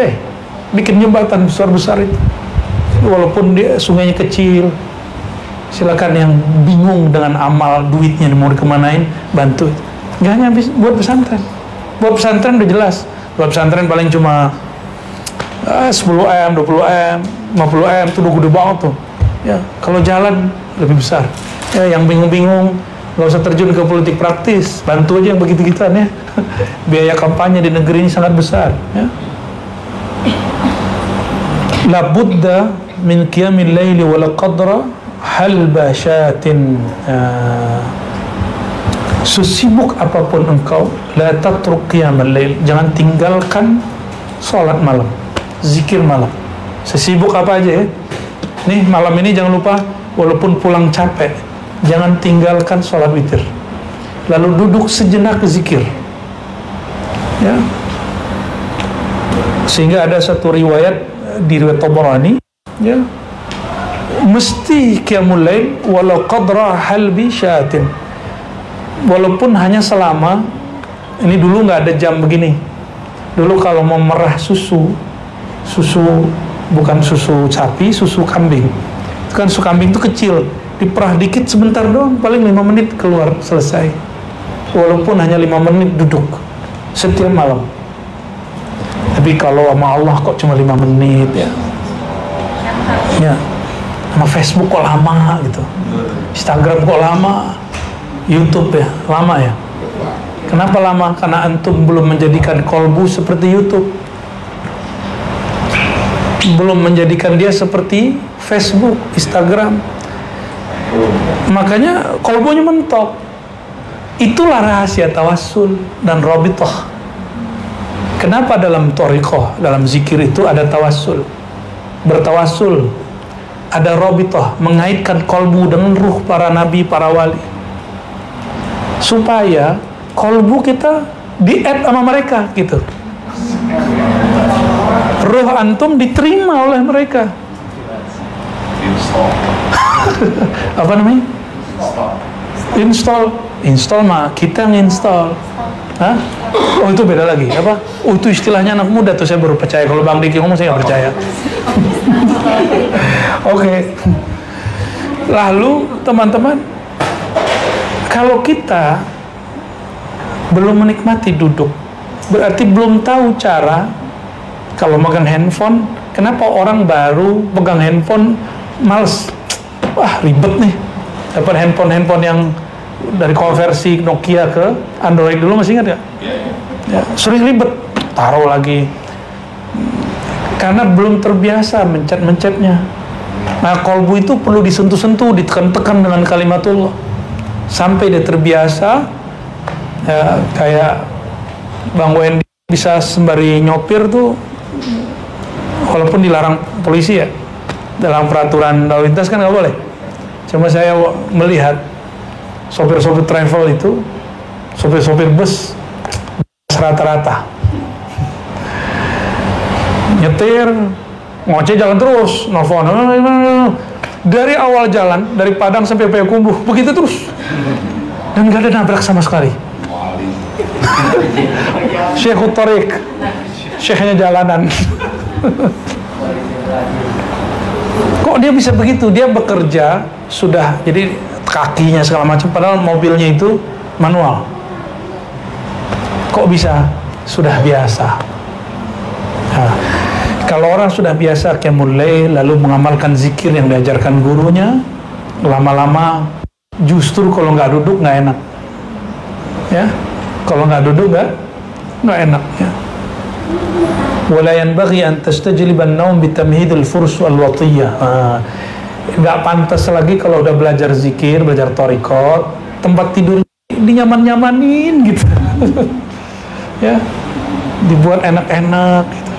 bikin jembatan besar-besar itu. Walaupun dia sungainya kecil, silakan. Yang bingung dengan amal duitnya mau dikemanain, bantu. Nggak hanya buat pesantren. Buat pesantren udah jelas. Buat pesantren paling cuma 10M, 20M, 50M, itu udah gede banget tuh, ya. Kalau jalan lebih besar, ya. Yang bingung-bingung nggak usah terjun ke politik praktis, bantu aja yang begitu-gituan, ya. Biaya kampanye di negeri ini sangat besar, ya. La budda min qiyamil laili wal qadra halba syatin. Sesibuk apapun engkau, la tatruk qiyamal lail, jangan tinggalkan sholat malam, zikir malam. Sesibuk apa aja, ya. Nih malam ini jangan lupa, walaupun pulang capek, jangan tinggalkan sholat witir, lalu duduk sejenak zikir, ya. Sehingga ada satu riwayat di riwayat Tabarani, ya, mesti qiyamul lail walau qadra halbi syatin, walaupun hanya selama, ini dulu nggak ada jam begini. Dulu kalau mau merah susu bukan susu sapi, susu kambing. Itu kan susu kambing itu kecil, diperah dikit sebentar doang, paling 5 menit keluar, selesai. Walaupun hanya 5 menit duduk setiap malam. Tapi kalau sama Allah kok cuma 5 menit ya. Ya, sama Facebook kok lama gitu, Instagram kok lama, YouTube ya lama ya. Kenapa lama? Karena antum belum menjadikan kolbu seperti YouTube, belum menjadikan dia seperti Facebook, Instagram. Makanya kolbunya mentok. Itulah rahasia tawassul dan robitoh. Kenapa dalam thariqah, dalam zikir itu ada tawassul, bertawassul, ada robitoh, mengaitkan kolbu dengan ruh para nabi, para wali, supaya kolbu kita di-add sama mereka gitu. Ruh antum diterima oleh mereka. Apa namanya? Install mah kita nginstall. Hah? Oh itu beda lagi. Apa? Oh itu istilahnya anak muda tuh, saya baru percaya. Kalau Bang Diki ngomong saya nggak percaya. Oke. Lalu teman-teman, kalau kita belum menikmati duduk, berarti belum tahu cara. Kalau megang handphone, kenapa orang baru pegang handphone males? Wah ribet nih, dapat handphone yang dari konversi Nokia ke Android dulu, masih ingat gak? Ya, sering ribet, taruh lagi, karena belum terbiasa mencet-mencetnya. Nah kolbu itu perlu disentuh-sentuh, ditekan-tekan dengan kalimatullah sampai dia terbiasa. Ya, kayak Bang Wendy bisa sembari nyopir tuh, walaupun dilarang polisi ya, dalam peraturan lalu lintas kan nggak boleh. Cuma saya melihat sopir-sopir travel itu, sopir-sopir bus rata-rata nyetir, ngoceh jalan terus, nelfon dari awal jalan, dari Padang sampai Payakumbuh, begitu terus, dan nggak ada nabrak sama sekali. Syekhut Tariq, syekhnya jalanan. Kok dia bisa begitu? Dia bekerja sudah, jadi kakinya segala macam, padahal mobilnya itu manual. Kok bisa? Sudah biasa. Nah, kalau orang sudah biasa qiyamul lail, lalu mengamalkan zikir yang diajarkan gurunya, lama-lama justru kalau nggak duduk nggak enak. Ya, kalau nggak duduk nggak enak. Ya. Wala yanbaghi an tastajliba an-nawm bitamhidil furs wal watiyah. Nggak pantas lagi kalau udah belajar zikir, belajar thariqat, tempat tidur dinyaman-nyamanin gitu. Ya, dibuat enak-enak gitu.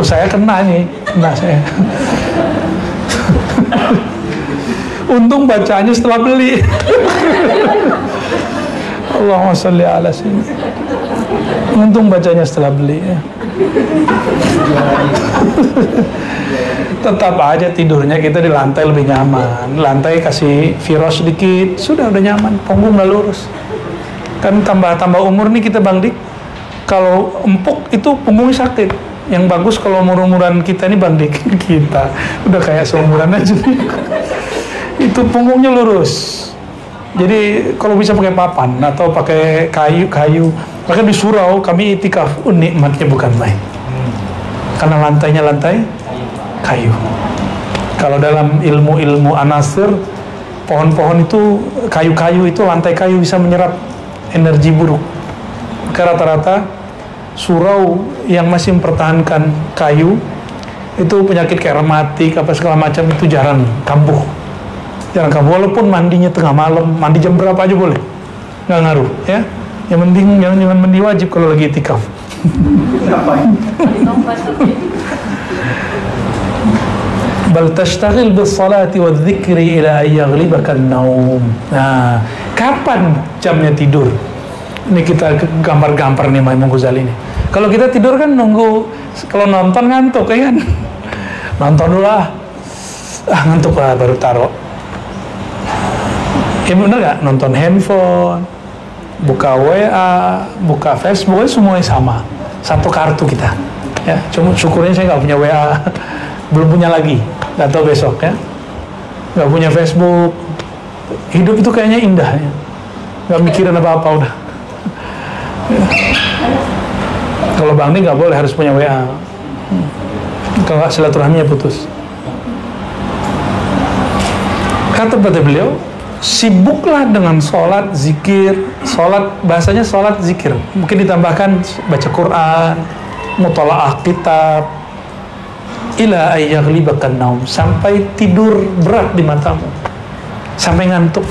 Saya kena saya. Untung bacanya setelah beli. Allahumma sholli ala sayyidina. Untung bacanya setelah beli ya. Tetap aja tidurnya kita di lantai lebih nyaman. Lantai kasih firos sedikit, sudah udah nyaman, punggung udah lurus. Kan tambah umur nih kita Bang Dik, kalau empuk itu punggungnya sakit. Yang bagus kalau umur-umuran kita nih Bang Dik, kita udah kayak seumuran aja nih. Itu punggungnya lurus. Jadi kalau bisa pakai papan atau pakai kayu. Maka di surau kami itikaf, nikmatnya bukan main. Karena lantainya lantai kayu. Kalau dalam ilmu anasir, pohon-pohon itu, kayu-kayu itu, lantai kayu bisa menyerap energi buruk. Maka rata-rata surau yang masih mempertahankan kayu itu penyakit kayak rematik apa segala macam itu jarang kambuh. Walaupun mandinya tengah malam, mandi jam berapa aja boleh, nggak ngaruh ya. Yang penting jangan mandi wajib kalau lagi itikaf. Bal tashtaghil bis salati wadh dzikri ila ay yaghlibaka an-naum. Nah, kapan jamnya tidur? Ini kita gambar-gambar nih Imam Ghazali ini. Kalau kita tidur kan nunggu, kalau nonton ngantuk ya kan. Nonton dulu lah. Ngantuk lah baru taruh. Ya bener gak? Nonton handphone, buka WA, buka Facebook, semuanya sama. Satu kartu kita. Ya, cuma syukurnya saya nggak punya WA, belum punya lagi. nggak tahu besok ya, nggak punya Facebook, hidup itu kayaknya indah ya, nggak mikirin apa-apa udah. Ya. Kalau Bang Nih nggak boleh, harus punya WA, kalau nggak silaturahminya putus. Kata beliau, sibuklah dengan sholat, zikir. Sholat, bahasanya sholat, zikir. Mungkin ditambahkan baca Quran, mutola'ah kitab, ila ayyaghlibakan naum, sampai tidur berat di matamu, sampai ngantuk.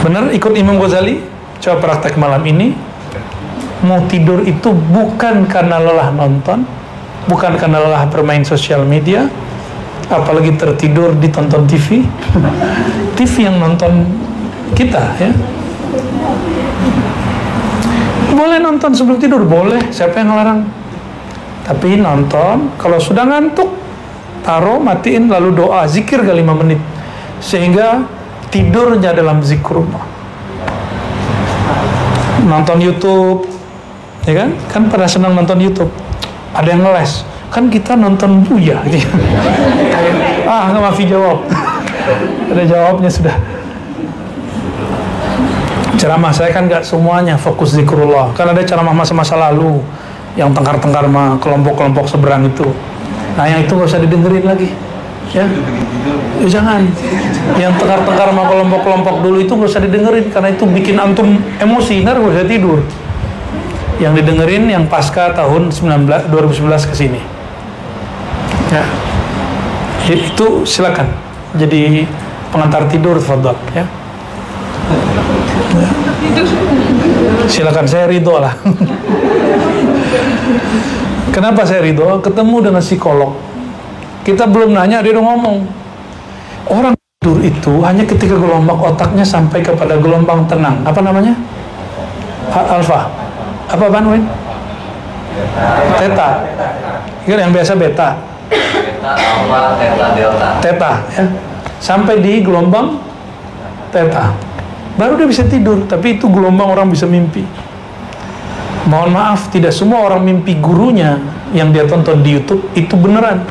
Benar ikut Imam Ghazali? Coba praktek malam ini. Mau tidur itu bukan karena lelah nonton, bukan karena lelah bermain sosial media, apalagi tertidur ditonton TV. TV yang nonton kita ya. Boleh nonton sebelum tidur, boleh, siapa yang ngelarang. Tapi nonton, kalau sudah ngantuk, taruh, matiin, lalu doa, zikir ke 5 menit, sehingga tidurnya dalam zikrullah. Nonton YouTube, ya kan? Kan pada senang nonton YouTube. Ada yang ngeles, kan kita nonton Buya gitu. Nggak Mafi jawab. Ada jawabnya sudah. Ceramah saya kan nggak semuanya fokus zikrullah. Kan ada ceramah masa-masa lalu yang tengkar-tengkar sama kelompok-kelompok seberang itu. Nah yang itu nggak usah didengerin lagi, ya. Jangan. Yang tengkar-tengkar sama kelompok-kelompok dulu itu nggak usah didengerin, karena itu bikin antum emosi, ntar nggak bisa tidur. Yang didengerin yang pasca tahun 2011 ke sini. Ya. Itu silakan jadi pengantar tidur, tafadhol ya. Silakan, saya ridho lah. Kenapa saya ridho? Ketemu dengan psikolog, kita belum nanya, dia udah ngomong. Orang tidur itu hanya ketika gelombang otaknya sampai kepada gelombang tenang. Apa namanya? Alfa. Apa Banwin? Theta. Kan yang biasa beta. Beta, alfa, theta, delta. Theta ya. Sampai di gelombang theta, baru dia bisa tidur. Tapi itu gelombang orang bisa mimpi. Mohon maaf, tidak semua orang mimpi gurunya yang dia tonton di YouTube itu beneran.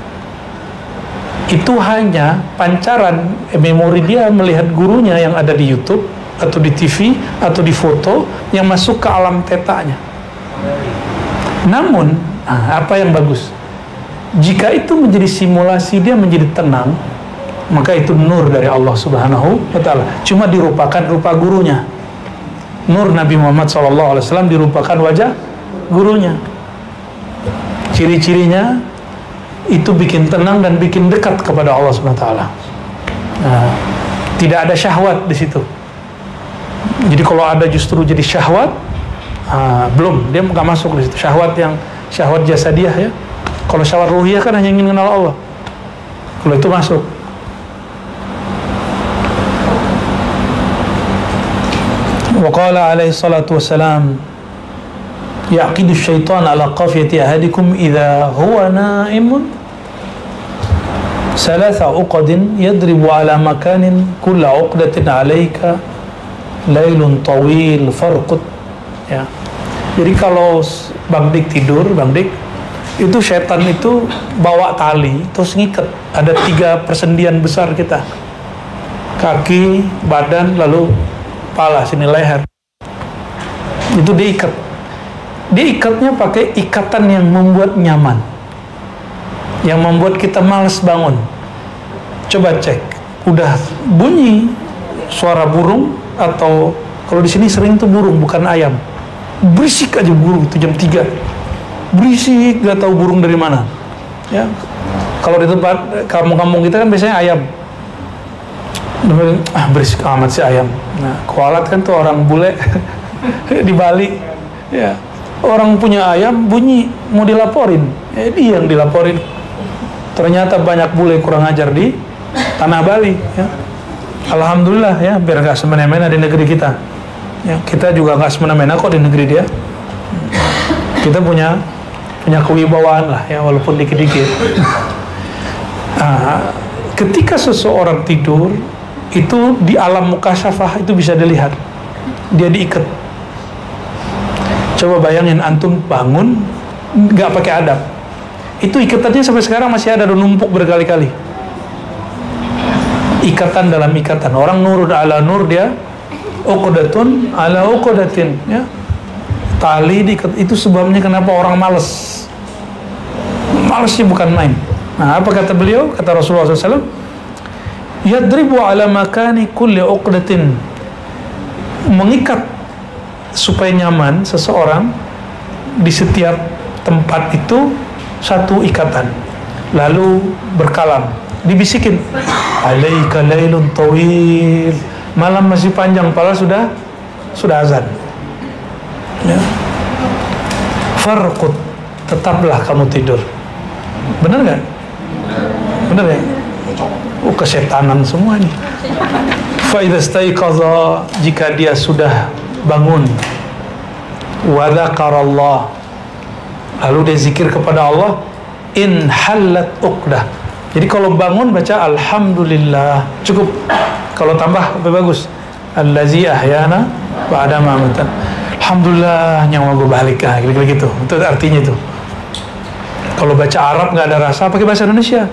Itu hanya pancaran memori dia melihat gurunya yang ada di YouTube atau di TV atau di foto yang masuk ke alam tetanya. Namun, apa yang bagus? Jika itu menjadi simulasi dia menjadi tenang, maka itu nur dari Allah Subhanahu wa Ta'ala. Cuma dirupakan rupa gurunya. Nur Nabi Muhammad SAW dirupakan wajah gurunya. Ciri-cirinya itu bikin tenang dan bikin dekat kepada Allah Subhanahu wa Ta'ala. Tidak ada syahwat di situ. Jadi kalau ada justru jadi syahwat, belum, dia nggak masuk di situ. Syahwat yang syahwat jasadiah ya. Kalau syahwat ruhiyah kan hanya ingin mengenal Allah. Kalau itu masuk. Waqala alaihi salatu wassalam, yaqidu syaitan ala qafiyati ahadikum idha huwa naimun salatha uqadin yadribu ala makanin kulla uqdatin alaika lailun tawil farqut ya. Jadi kalau Bang Dik tidur, Bang Dik, itu setan itu bawa tali terus ngikat. Ada 3 persendian besar kita, kaki, badan, lalu kepala, sini leher. Itu diikat. Diikatnya pakai ikatan yang membuat nyaman, yang membuat kita malas bangun. Coba cek, udah bunyi suara burung, atau kalau di sini sering tuh burung, bukan ayam. Berisik aja burung itu jam 3. Berisik, gak tahu burung dari mana. Ya. Kalau di tempat kampung-kampung kita kan biasanya ayam. Berisik amat si ayam. Nah, kualat kan tuh orang bule di Bali. Ya. Orang punya ayam bunyi mau dilaporin, dia yang dilaporin. Ternyata banyak bule kurang ajar di tanah Bali. Ya. Alhamdulillah ya, biar gak semena-mena di negeri kita. Ya, kita juga gak semena-mena kok di negeri dia. Kita punya kewibawaan lah ya, walaupun dikit-dikit. Ketika seseorang tidur, itu di alam mukasyafah itu bisa dilihat. Dia diikat. Coba bayangin antum bangun nggak pakai adab. Itu ikatannya sampai sekarang masih ada, numpuk berkali-kali. Ikatan dalam ikatan. Orang nurun ala nur, dia uqdatun ala uqdatin, ya. Tali diikat. Itu sebabnya kenapa orang malas. Malasnya bukan main. Nah, apa kata beliau? Kata Rasulullah SAW, yadribu ala makani kulli uqdatin. Mengikat supaya nyaman seseorang di setiap tempat itu satu ikatan. Lalu berkalam, dibisikin, alaika lailun tawil, malam masih panjang, padahal sudah azan, ya. Farqud, tetaplah kamu tidur. Benar nggak? Benar ya? Kesetanan semua nih. Fa idza staiqaza, jika dia sudah bangun, wa dzakarallah, lalu dia zikir kepada Allah, in halat uqdah. Jadi kalau bangun baca alhamdulillah, cukup. Kalau tambah lebih bagus, allazi ahyana ba'da ma amatan. Alhamdulillah nyawa gue balik, kira-kira gitu. Itu artinya itu. Kalau baca Arab nggak ada rasa, pakai bahasa Indonesia.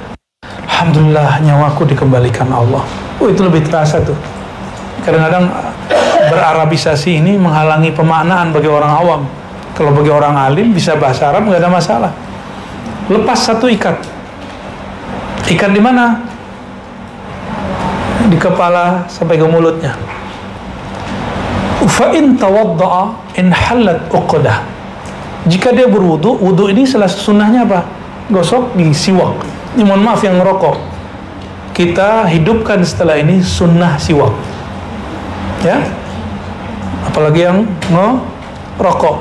Alhamdulillah nyawaku dikembalikan Allah. Oh, itu lebih terasa tuh. Kadang-kadang berarabisasi ini menghalangi pemaknaan bagi orang awam. Kalau bagi orang alim bisa bahasa Arab nggak ada masalah. Lepas satu ikat. Ikat di mana? Di kepala sampai ke mulutnya. Fa in tawadda'a in halat uqdah. Jika dia berwudu, wudu ini salah sunnahnya apa? Gosok di siwak. Ini mohon maaf yang ngerokok. Kita hidupkan setelah ini sunnah siwak. Ya? Apalagi yang ngerokok.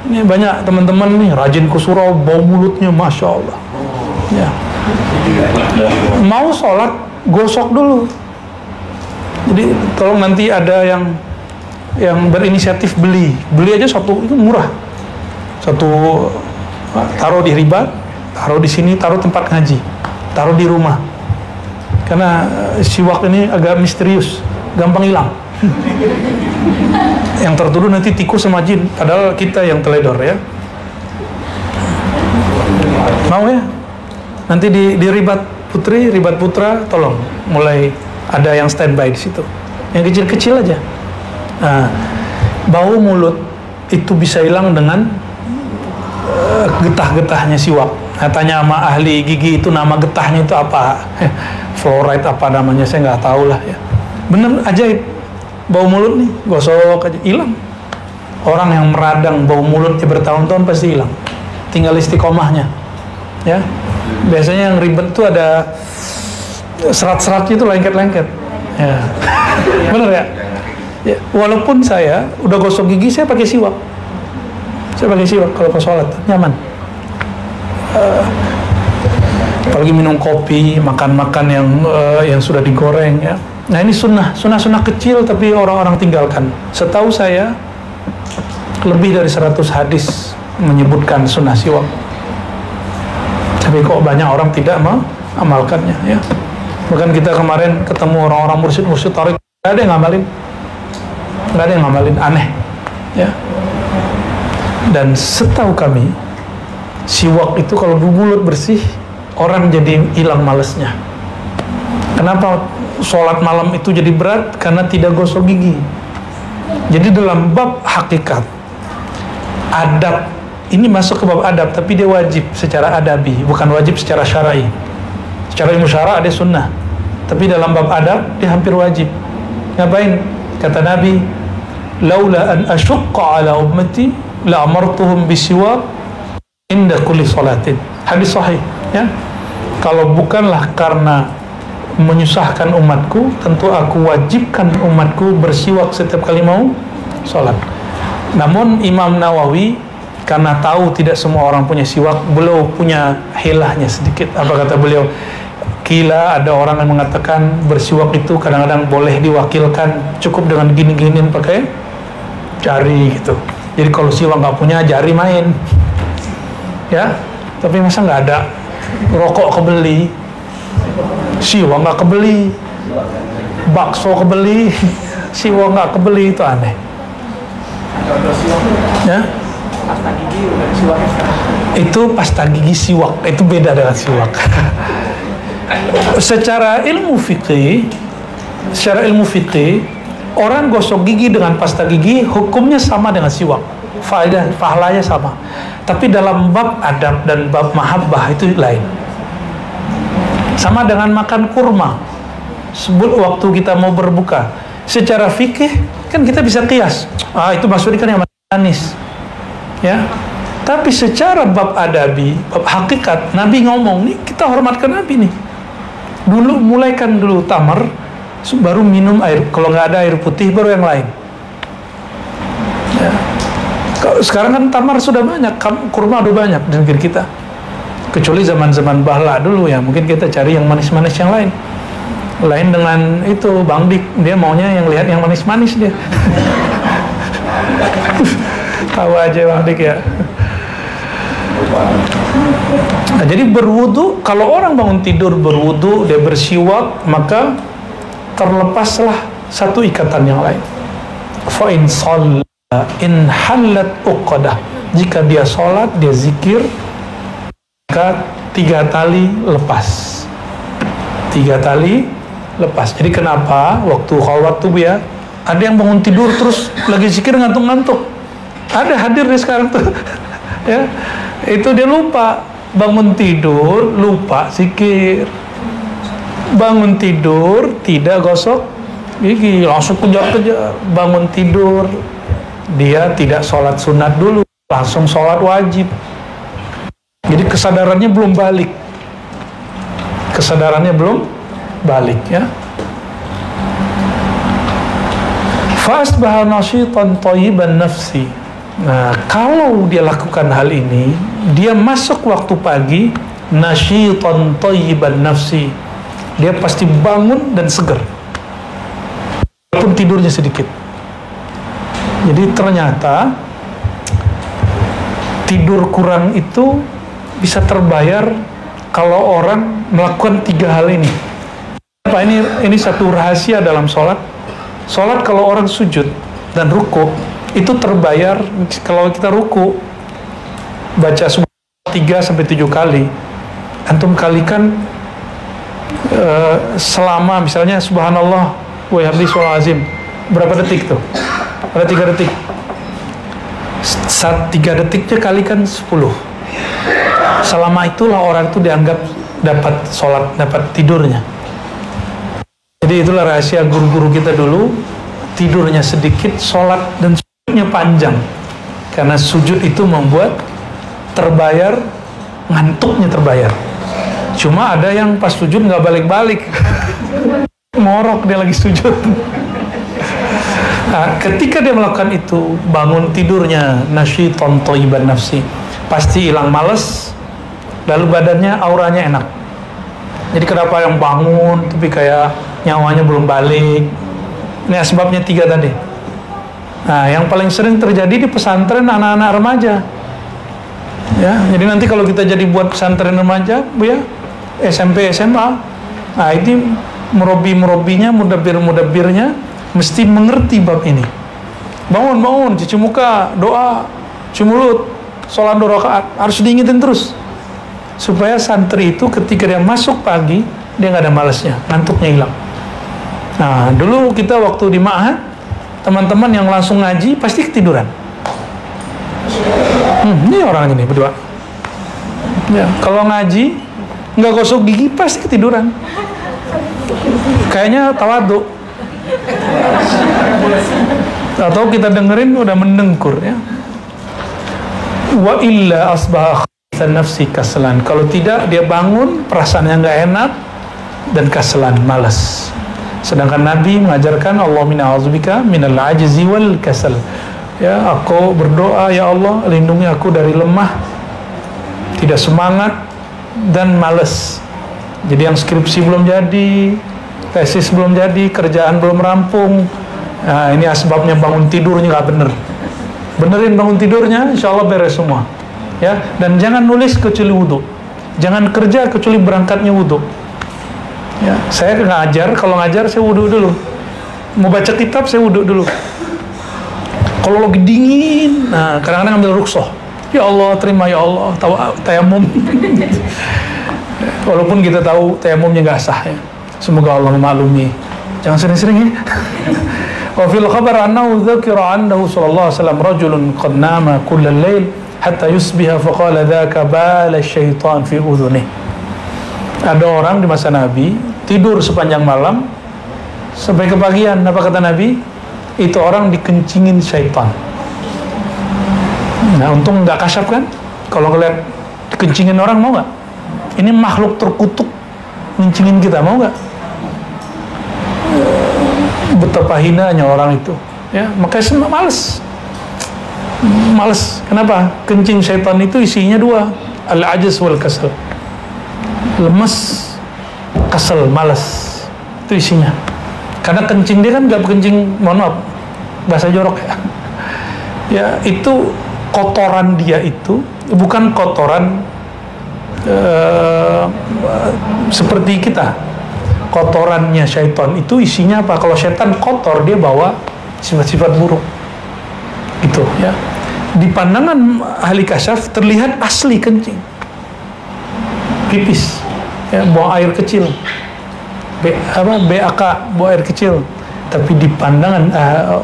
Ini banyak teman-teman nih rajin ke surau, bau mulutnya masya Allah. Ya. Mau sholat gosok dulu. Jadi tolong nanti ada yang berinisiatif beli aja satu, itu murah. Satu taruh di ribat, taruh di sini, taruh tempat ngaji, taruh di rumah. Karena siwak ini agak misterius, gampang hilang. Yang tertuduh nanti tikus sama jin, padahal kita yang teledor, ya. Mau ya? Nanti di ribat putri, ribat putra, tolong mulai ada yang standby di situ. Yang kecil-kecil aja. Nah, bau mulut itu bisa hilang dengan getah-getahnya siwak. Nah, tanya sama ahli gigi itu nama getahnya itu apa? Fluoride apa namanya, saya nggak tahu lah, ya. Bener ajaib. Bau mulut nih, gosok aja, hilang. Orang yang meradang bau mulutnya bertahun-tahun pasti hilang. Tinggal istiqomahnya, ya. Biasanya yang ribet tuh ada serat-seratnya itu lengket-lengket, ya. Bener ya? Ya, walaupun saya udah gosok gigi, saya pakai siwak. Saya pakai siwak kalau ke sholat, nyaman. Apalagi minum kopi, makan-makan yang sudah digoreng, ya. Nah, ini sunnah kecil tapi orang-orang tinggalkan. Setahu saya lebih dari 100 hadis menyebutkan sunnah siwak. Tapi kok banyak orang tidak mengamalkannya, ya. Bahkan kita kemarin ketemu orang-orang mursyid tarik, nggak ada yang ngamalin, aneh, ya. Dan setahu kami, siwak itu kalau mulut bersih, orang jadi hilang malesnya. Kenapa sholat malam itu jadi berat? Karena tidak gosok gigi. Jadi dalam bab hakikat, adab, ini masuk ke bab adab, tapi dia wajib secara adabi, bukan wajib secara syar'i. Secara ilmu syara' ada sunnah, tapi dalam bab adab dia hampir wajib. Ngapain? Kata Nabi, laula an asyqa ala ummati la amartuhum bisiwak inda kulli salatin. Hadis sahih, ya. Kalau bukanlah karena menyusahkan umatku, tentu aku wajibkan umatku bersiwak setiap kali mau sholat. Namun Imam Nawawi karena tahu tidak semua orang punya siwak, beliau punya hilahnya sedikit. Apa kata beliau? Kila ada orang yang mengatakan bersiwak itu kadang-kadang boleh diwakilkan, cukup dengan gini-giniin pakai jari gitu. Jadi kalau siwak nggak punya, jari main, ya. Tapi masa nggak ada, rokok kebeli, siwak nggak kebeli, bakso kebeli, siwak nggak kebeli, itu aneh. Ya? Pasta gigi udah siwaknya sekarang. Itu pasta gigi siwak, itu beda dengan siwak. Secara ilmu fikih, orang gosok gigi dengan pasta gigi hukumnya sama dengan siwak, pahalanya sama. Tapi dalam bab adab dan bab mahabbah itu lain. Sama dengan makan kurma. Sebut waktu kita mau berbuka, secara fikih kan kita bisa qiyas. Itu maksudnya kan yang manis, ya. Tapi secara bab adabi, bab hakikat, Nabi ngomong nih, kita hormatkan Nabi nih. Dulu mulaikan dulu tamar, baru minum air. Kalau nggak ada air putih, baru yang lain. Ya. Sekarang kan tamar sudah banyak, kurma udah banyak di negeri kita. Kecuali zaman-zaman bahla dulu ya, mungkin kita cari yang manis-manis yang lain. Lain dengan itu Bang Dik, dia maunya yang lihat yang manis-manis dia. Tahu aja Bang Dik ya. Nah, jadi berwudu, kalau orang bangun tidur berwudu, dia bersiwak, maka terlepaslah satu ikatan yang lain. Fa in shalla in halat uqadah. Jika dia sholat, dia zikir, maka 3 tali lepas. 3 tali lepas. Jadi kenapa waktu tuh ya, ada yang bangun tidur terus lagi zikir ngantuk-ngantuk. Ada hadir nih sekarang tuh. Ya, itu dia lupa bangun tidur, lupa zikir. Bangun tidur tidak gosok gigi, langsung kejar-kejar. Bangun tidur dia tidak sholat sunat dulu, langsung sholat wajib. Jadi kesadarannya belum balik. Kesadarannya belum balik, ya. Fasbaha nashitan thayyiban nafsi. Nah, kalau dia lakukan hal ini, dia masuk waktu pagi, nashitan thayyiban nafsi. Dia pasti bangun dan segar. Walaupun tidurnya sedikit. Jadi ternyata tidur kurang itu bisa terbayar kalau orang melakukan 3 hal ini. Apa ini satu rahasia dalam sholat. Sholat kalau orang sujud dan ruku itu terbayar. Kalau kita ruku baca 3-7 kali, antum kalikan selama misalnya subhanallah wa bihamdihi subhanal azim, berapa detik tuh? Ada 3 detik. 3 detiknya kalikan 10. Selama itulah orang itu dianggap dapat sholat, dapat tidurnya. Jadi itulah rahasia guru-guru kita dulu, tidurnya sedikit, sholat dan sujudnya panjang. Karena sujud itu membuat terbayar, ngantuknya terbayar. Cuma ada yang pas sujud nggak balik-balik, morok dia lagi sujud. Nah, ketika dia melakukan itu, bangun tidurnya nashitan thayyiban nafsi, pasti hilang males, lalu badannya auranya enak. Jadi kenapa yang bangun tapi kayak nyawanya belum balik? Ini asbabnya 3 tadi. Nah, yang paling sering terjadi di pesantren anak-anak remaja. Ya, jadi nanti kalau kita jadi buat pesantren remaja, Bu ya, SMP, SMA, nah ini murobi-murobinya, mudabbir-mudabbirnya mesti mengerti bab ini. Bangun, cuci muka, doa, cuci mulut, sholat 2 rakaat, harus diingetin terus. Supaya santri itu ketika dia masuk pagi, dia nggak ada malasnya, ngantuknya hilang. Nah, dulu kita waktu di ma'had, teman-teman yang langsung ngaji pasti ketiduran. Ini orangnya nih berdua. Ya, kalau ngaji nggak gosok gigi pasti ketiduran. Kayaknya tawadhu. Atau kita dengerin udah mendengkur, ya. Wa illa asbaha nafsi kasalan. Kalau tidak, dia bangun perasaannya nggak enak dan kasalan, malas. Sedangkan Nabi mengajarkan Allahumma a'udzubika minal ajzi wal kasal. Ya, aku berdoa, ya Allah, lindungi aku dari lemah, tidak semangat dan malas. Jadi yang skripsi belum jadi, tesis belum jadi, kerjaan belum rampung. Nah, ini asbabnya bangun tidurnya nggak bener. Benerin bangun tidurnya, insya Allah beres semua. Ya, dan jangan nulis kecuali wudhu, jangan kerja kecuali berangkatnya wudhu. Ya, saya ngajar, kalau ngajar saya wudhu dulu, mau baca kitab saya wudhu dulu. Kalau lagi dingin, nah kadang-kadang ambil rukhsah, Ya Allah, terima ya Allah, tayamum. Walaupun kita tahu tayamumnya nggak sah ya. Semoga Allah memaklumi. Jangan sering-sering ya. Wa fil khabar annahu dzakira annahu sallallahu alaihi wasallam rajulun qad nama kullal lail hatta yusbiha faqala dzaka bala syaitan fi udhunih. Ada orang di masa Nabi tidur sepanjang malam sampai kepagian. Apa kata Nabi? Itu orang dikencingin syaitan. Nah, untung nggak kasyaf kan? Kalau ngeliat dikencingin orang, mau nggak? Ini makhluk terkutuk ngencingin kita, mau nggak? Betapa hinanya orang itu, ya. Makanya males. Kenapa? Kencing syaitan itu isinya dua, al-ajaz wal kasal. Lemes, kesel, malas. Itu isinya. Karena kencing dia kan nggak kencing, mohon maaf, bahasa jorok ya. Ya, itu kotoran dia itu bukan kotoran seperti kita. Kotorannya syaitan itu isinya apa? Kalau syaitan kotor, dia bawa sifat-sifat buruk. Gitu ya. Di pandangan ahli kasyaf terlihat asli kencing. Pipis. Ya, buang air kecil. BAK, buang air kecil. Tapi di pandangan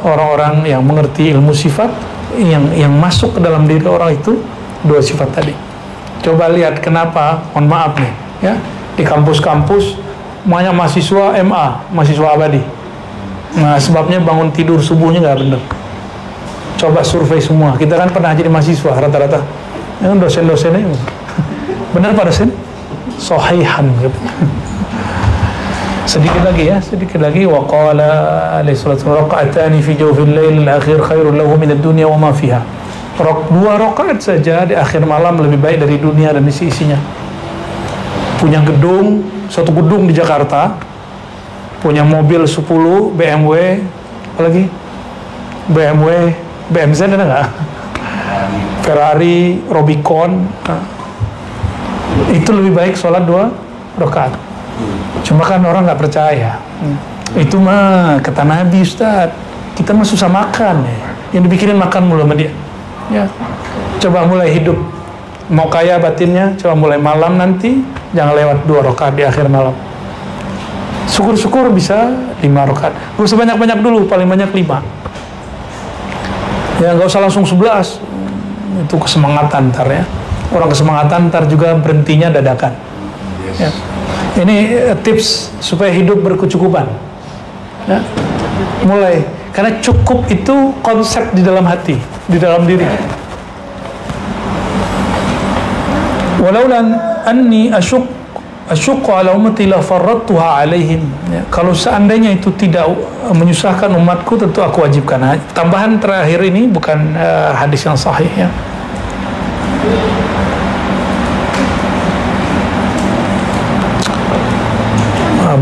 orang-orang yang mengerti ilmu sifat, yang masuk ke dalam diri orang itu dua sifat tadi. Coba lihat kenapa, mohon maaf nih ya, di kampus-kampus banyak mahasiswa MA, mahasiswa abadi. Nah, sebabnya bangun tidur subuhnya nggak benar. Coba survei semua, kita kan pernah jadi mahasiswa rata-rata, ya, dosen-dosennya benar Pak dosen? Sohihan gitu. Sedikit lagi wa qala alaihi salatu raq'atani fi jawfil lail al-akhir khairul lahu min ad-dunya wa ma fiha. Dua rakaat saja di akhir malam lebih baik dari dunia dan isi-isinya. Punya gedung, satu gedung di Jakarta, punya mobil 10 BMW, apalagi BMW, BMZ ada nggak? Ferrari, Rubicon. Itu lebih baik sholat 2 rakaat. Cuma kan orang nggak percaya. Itu mah kata Nabi, Ustaz, kita mah susah makan ya. Yang dipikirin makan mulu sama dia. Ya, coba mulai hidup. Mau kaya batinnya, coba mulai malam nanti, jangan lewat 2 rakaat di akhir malam. Syukur-syukur bisa 5 rakaat. Gak usah banyak-banyak dulu, paling banyak 5. Ya nggak usah langsung 11. Itu kesemangatan ntar ya. Orang kesemangatan ntar juga berhentinya dadakan. Ya. Ini tips supaya hidup berkecukupan. Ya. Mulai, karena cukup itu konsep di dalam hati, di dalam diri. Walaulan anni asyuqu ala ummati la farradtuha alaihim. Ya, kalau seandainya itu tidak menyusahkan umatku, tentu aku wajibkan. Nah, tambahan terakhir ini bukan hadis yang sahih ya.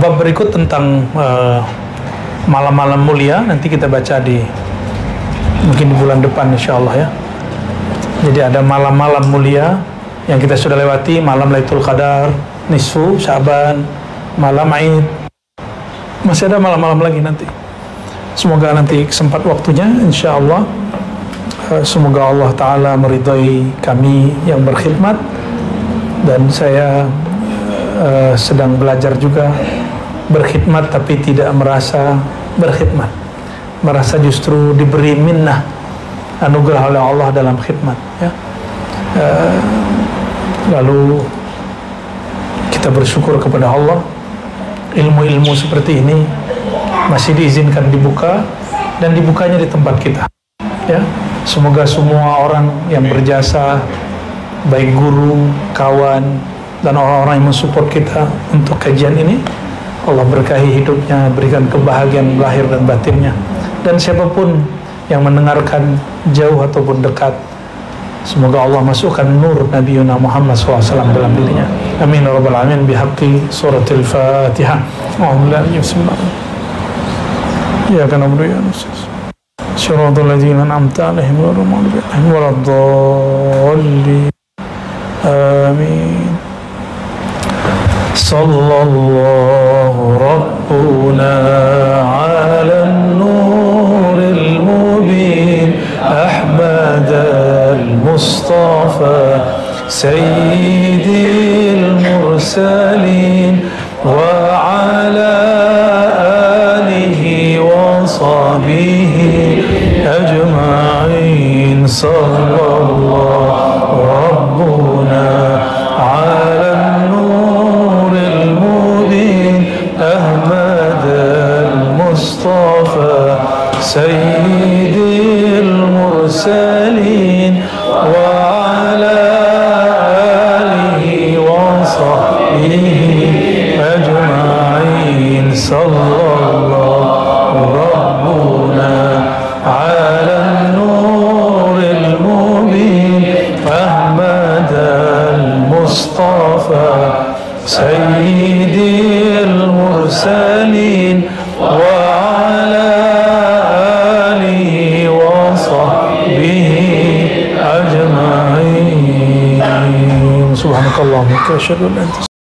Bab berikut tentang malam-malam mulia nanti kita baca mungkin di bulan depan insyaallah ya. Jadi ada malam-malam mulia yang kita sudah lewati, malam Lailatul Qadar, nisfu Sya'ban, malam Aid. Masih ada malam-malam lagi nanti. Semoga nanti sempat waktunya insyaallah. Semoga Allah Ta'ala meridhai kami yang berkhidmat, dan saya sedang belajar juga berkhidmat tapi tidak merasa berkhidmat, merasa justru diberi minnah, anugerah oleh Allah dalam khidmat ya. Lalu kita bersyukur kepada Allah, ilmu-ilmu seperti ini masih diizinkan dibuka, dan dibukanya di tempat kita ya. Semoga semua orang yang berjasa, baik guru, kawan, dan orang-orang yang mensupport kita untuk kajian ini, Allah berkahi hidupnya, berikan kebahagiaan lahir dan batinnya. Dan siapapun yang mendengarkan jauh ataupun dekat, semoga Allah masukkan nur Nabi Muhammad SAW dalam dirinya. Amin ya rabbal alamin bihaqqi suratul Fatihah. Ya kana ya nusus. Syaratul ladzina an'amta 'alaihim ghairil maghdubi 'alaihim waladdallin. Amin. Sallallahu rabbuna 'alan nuril mubin Ahmad al-Mustafa سيد المرسلين وعلى آله وصحبه أجمعين. صلى الله ربنا على النور المبين أحمد المصطفى سيد المرسلين وعلى آله وصحبه أجمعين. صلى الله ربنا على النور المبين أحمد المصطفى سيد المرسلين وعلى آله وصحبه أجمعين. سبحانك اللهم وبحمدك أشهد أن لا إله إلا أنت